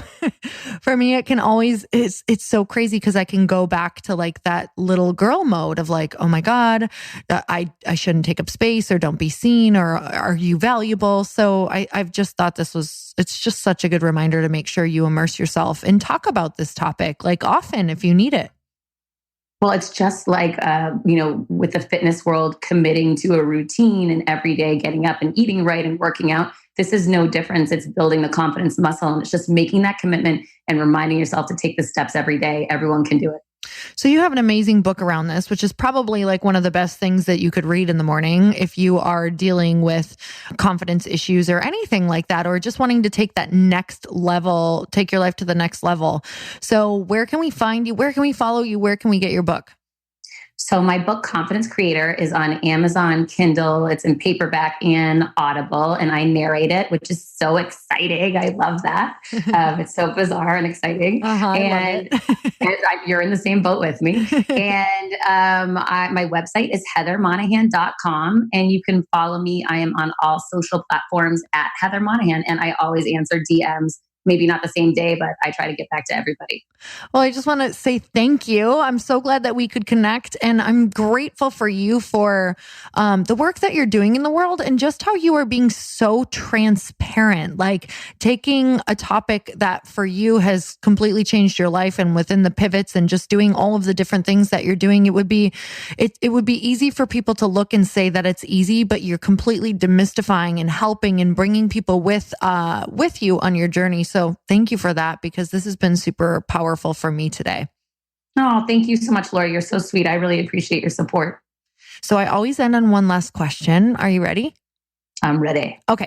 for me, it can always, it's so crazy because I can go back to like that little girl mode of like, oh my God, I shouldn't take up space, or don't be seen, or are you valuable? So I've just thought it's just such a good reminder to make sure you immerse yourself and talk about this topic like often if you need it. Well, it's just like, with the fitness world, committing to a routine and every day getting up and eating right and working out. This is no difference. It's building the confidence muscle, and it's just making that commitment and reminding yourself to take the steps every day. Everyone can do it. So you have an amazing book around this, which is probably like one of the best things that you could read in the morning if you are dealing with confidence issues or anything like that, or just wanting to take that next level, take your life to the next level. So where can we find you? Where can we follow you? Where can we get your book? So my book, Confidence Creator, is on Amazon Kindle. It's in paperback and Audible, and I narrate it, which is so exciting. I love that. It's so bizarre and exciting. And you're in the same boat with me. And my website is heathermonahan.com, and you can follow me. I am on all social platforms at Heather Monahan, and I always answer DMs. Maybe not the same day, but I try to get back to everybody. Well, I just want to say thank you. I'm so glad that we could connect, and I'm grateful for you for the work that you're doing in the world, and just how you are being so transparent, like taking a topic that for you has completely changed your life, and within the pivots and just doing all of the different things that you're doing, it would be easy for people to look and say that it's easy, but you're completely demystifying and helping and bringing people with you on your journey. So thank you for that, because this has been super powerful for me today. Oh, thank you so much, Laura. You're so sweet. I really appreciate your support. So I always end on one last question. Are you ready? I'm ready. Okay.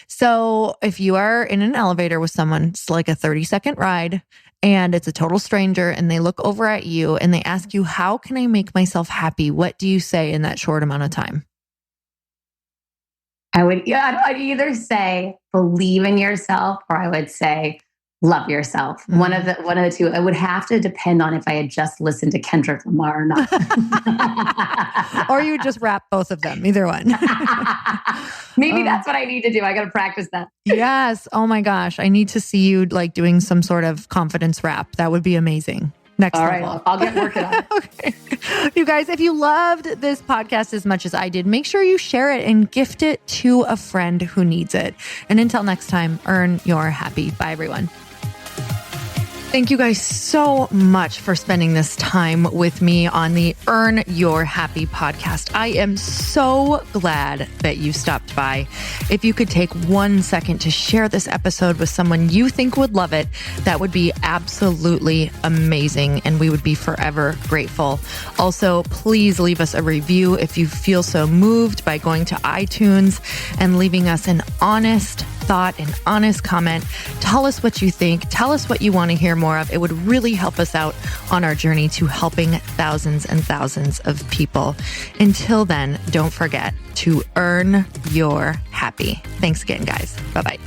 So if you are in an elevator with someone, it's like a 30-second ride, and it's a total stranger, and they look over at you and they ask you, how can I make myself happy? What do you say in that short amount of time? I'd either say believe in yourself, or I would say Love yourself. One of the two. It would have to depend on if I had just listened to Kendrick Lamar or not. Or you just rap both of them, either one. Maybe that's what I need to do. I got to practice that. Yes. Oh my gosh. I need to see you like doing some sort of confidence rap. That would be amazing. Next All level. right, I'll get working on it. Okay. You guys, if you loved this podcast as much as I did, make sure you share it and gift it to a friend who needs it. And until next time, earn your happy. Bye, everyone. Thank you guys so much for spending this time with me on the Earn Your Happy podcast. I am so glad that you stopped by. If you could take 1 second to share this episode with someone you think would love it, that would be absolutely amazing, and we would be forever grateful. Also, please leave us a review if you feel so moved by going to iTunes and leaving us an honest thought, an honest comment. Tell us what you think. Tell us what you want to hear more of. It would really help us out on our journey to helping thousands and thousands of people. Until then, don't forget to earn your happy. Thanks again, guys. Bye-bye.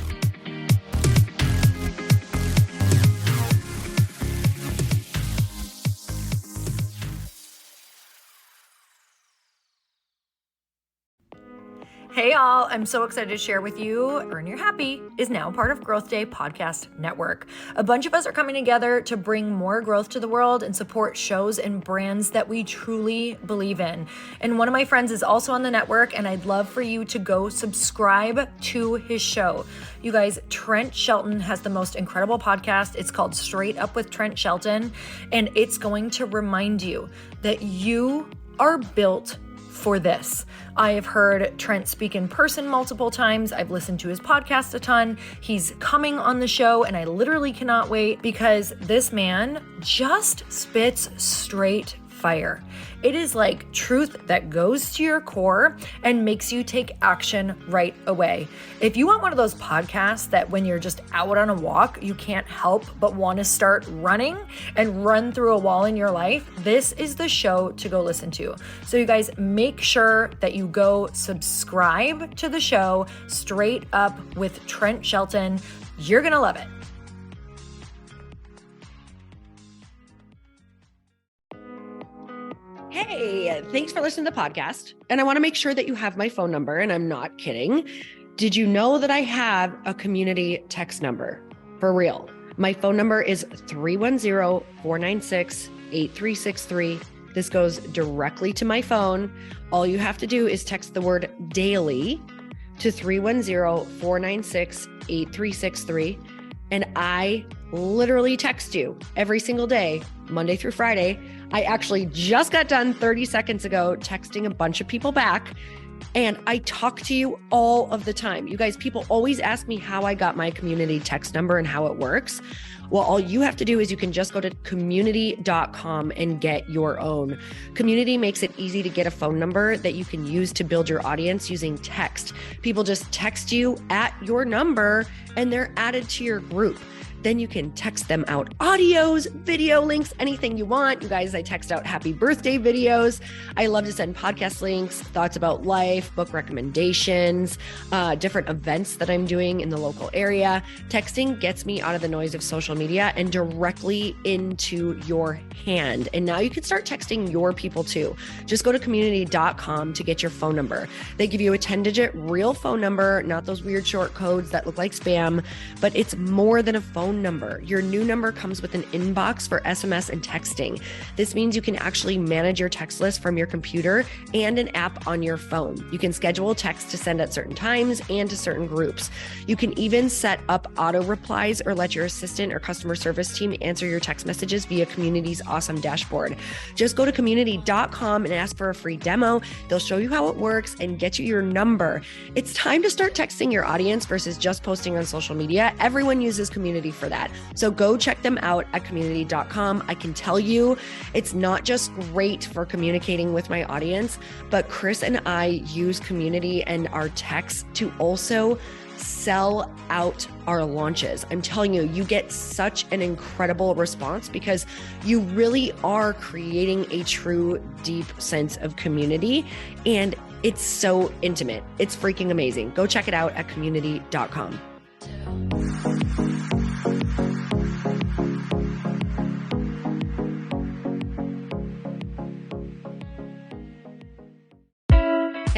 Hey all, I'm so excited to share with you, Earn Your Happy is now part of Growth Day Podcast Network. A bunch of us are coming together to bring more growth to the world and support shows and brands that we truly believe in. And one of my friends is also on the network, and I'd love for you to go subscribe to his show. You guys, Trent Shelton has the most incredible podcast. It's called Straight Up with Trent Shelton, and it's going to remind you that you are built for this. I have heard Trent speak in person multiple times. I've listened to his podcast a ton. He's coming on the show, and I literally cannot wait because this man just spits straight fire. It is like truth that goes to your core and makes you take action right away. If you want one of those podcasts that when you're just out on a walk, you can't help but want to start running and run through a wall in your life, this is the show to go listen to. So you guys, make sure that you go subscribe to the show, Straight Up with Trent Shelton. You're going to love it. Hey, thanks for listening to the podcast. And I want to make sure that you have my phone number, and I'm not kidding. Did you know that I have a community text number? For real. My phone number is 310-496-8363. This goes directly to my phone. All you have to do is text the word daily to 310-496-8363. And I literally text you every single day, Monday through Friday. I actually just got done 30 seconds ago texting a bunch of people back, and I talk to you all of the time. You guys, people always ask me how I got my community text number and how it works. Well, all you have to do is you can just go to community.com and get your own. Community makes it easy to get a phone number that you can use to build your audience using text. People just text you at your number and they're added to your group. Then you can text them out audios, video links, anything you want. You guys, I text out happy birthday videos. I love to send podcast links, thoughts about life, book recommendations, different events that I'm doing in the local area. Texting gets me out of the noise of social media and directly into your hand. And now you can start texting your people too. Just go to community.com to get your phone number. They give you a 10-digit real phone number, not those weird short codes that look like spam, but it's more than a phone number. Your new number comes with an inbox for SMS and texting. This means you can actually manage your text list from your computer and an app on your phone. You can schedule text to send at certain times and to certain groups. You can even set up auto replies or let your assistant or customer service team answer your text messages via Community's awesome dashboard. Just go to community.com and ask for a free demo. They'll show you how it works and get you your number. It's time to start texting your audience versus just posting on social media. Everyone uses Community for that. So go check them out at community.com. I can tell you it's not just great for communicating with my audience, but Chris and I use Community and our texts to also sell out our launches. I'm telling you, you get such an incredible response because you really are creating a true, deep sense of community, and it's so intimate. It's freaking amazing. Go check it out at community.com.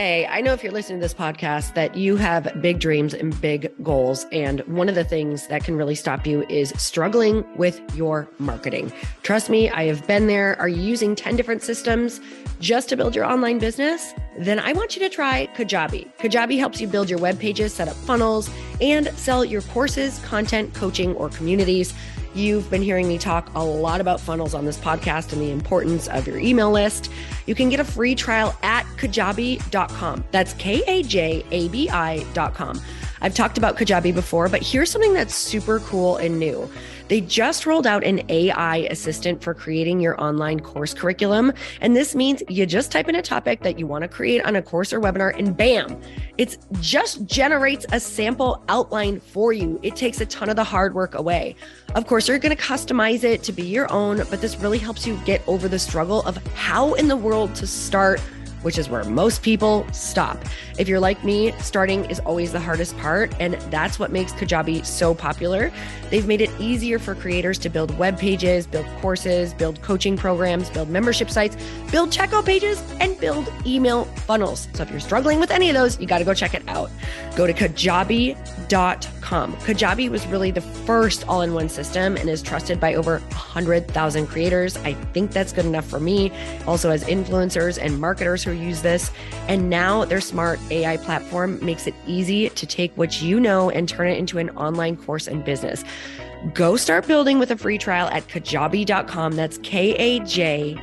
Hey, I know if you're listening to this podcast that you have big dreams and big goals. And one of the things that can really stop you is struggling with your marketing. Trust me, I have been there. Are you using 10 different systems just to build your online business? Then I want you to try Kajabi. Kajabi helps you build your web pages, set up funnels, and sell your courses, content, coaching, or communities. You've been hearing me talk a lot about funnels on this podcast and the importance of your email list. You can get a free trial at kajabi.com. That's Kajabi.com. I've talked about Kajabi before, but here's something that's super cool and new. They just rolled out an AI assistant for creating your online course curriculum. And this means you just type in a topic that you want to create on a course or webinar and bam, it just generates a sample outline for you. It takes a ton of the hard work away. Of course, you're going to customize it to be your own, but this really helps you get over the struggle of how in the world to start, which is where most people stop. If you're like me, starting is always the hardest part, and that's what makes Kajabi so popular. They've made it easier for creators to build web pages, build courses, build coaching programs, build membership sites, build checkout pages, and build email funnels. So if you're struggling with any of those, you got to go check it out. Go to Kajabi.com. Kajabi was really the first all-in-one system and is trusted by over 100,000 creators. I think that's good enough for me. Also has influencers and marketers who use this. And now their smart AI platform makes it easy to take what you know and turn it into an online course and business. Go start building with a free trial at Kajabi.com. That's Kajabi.com.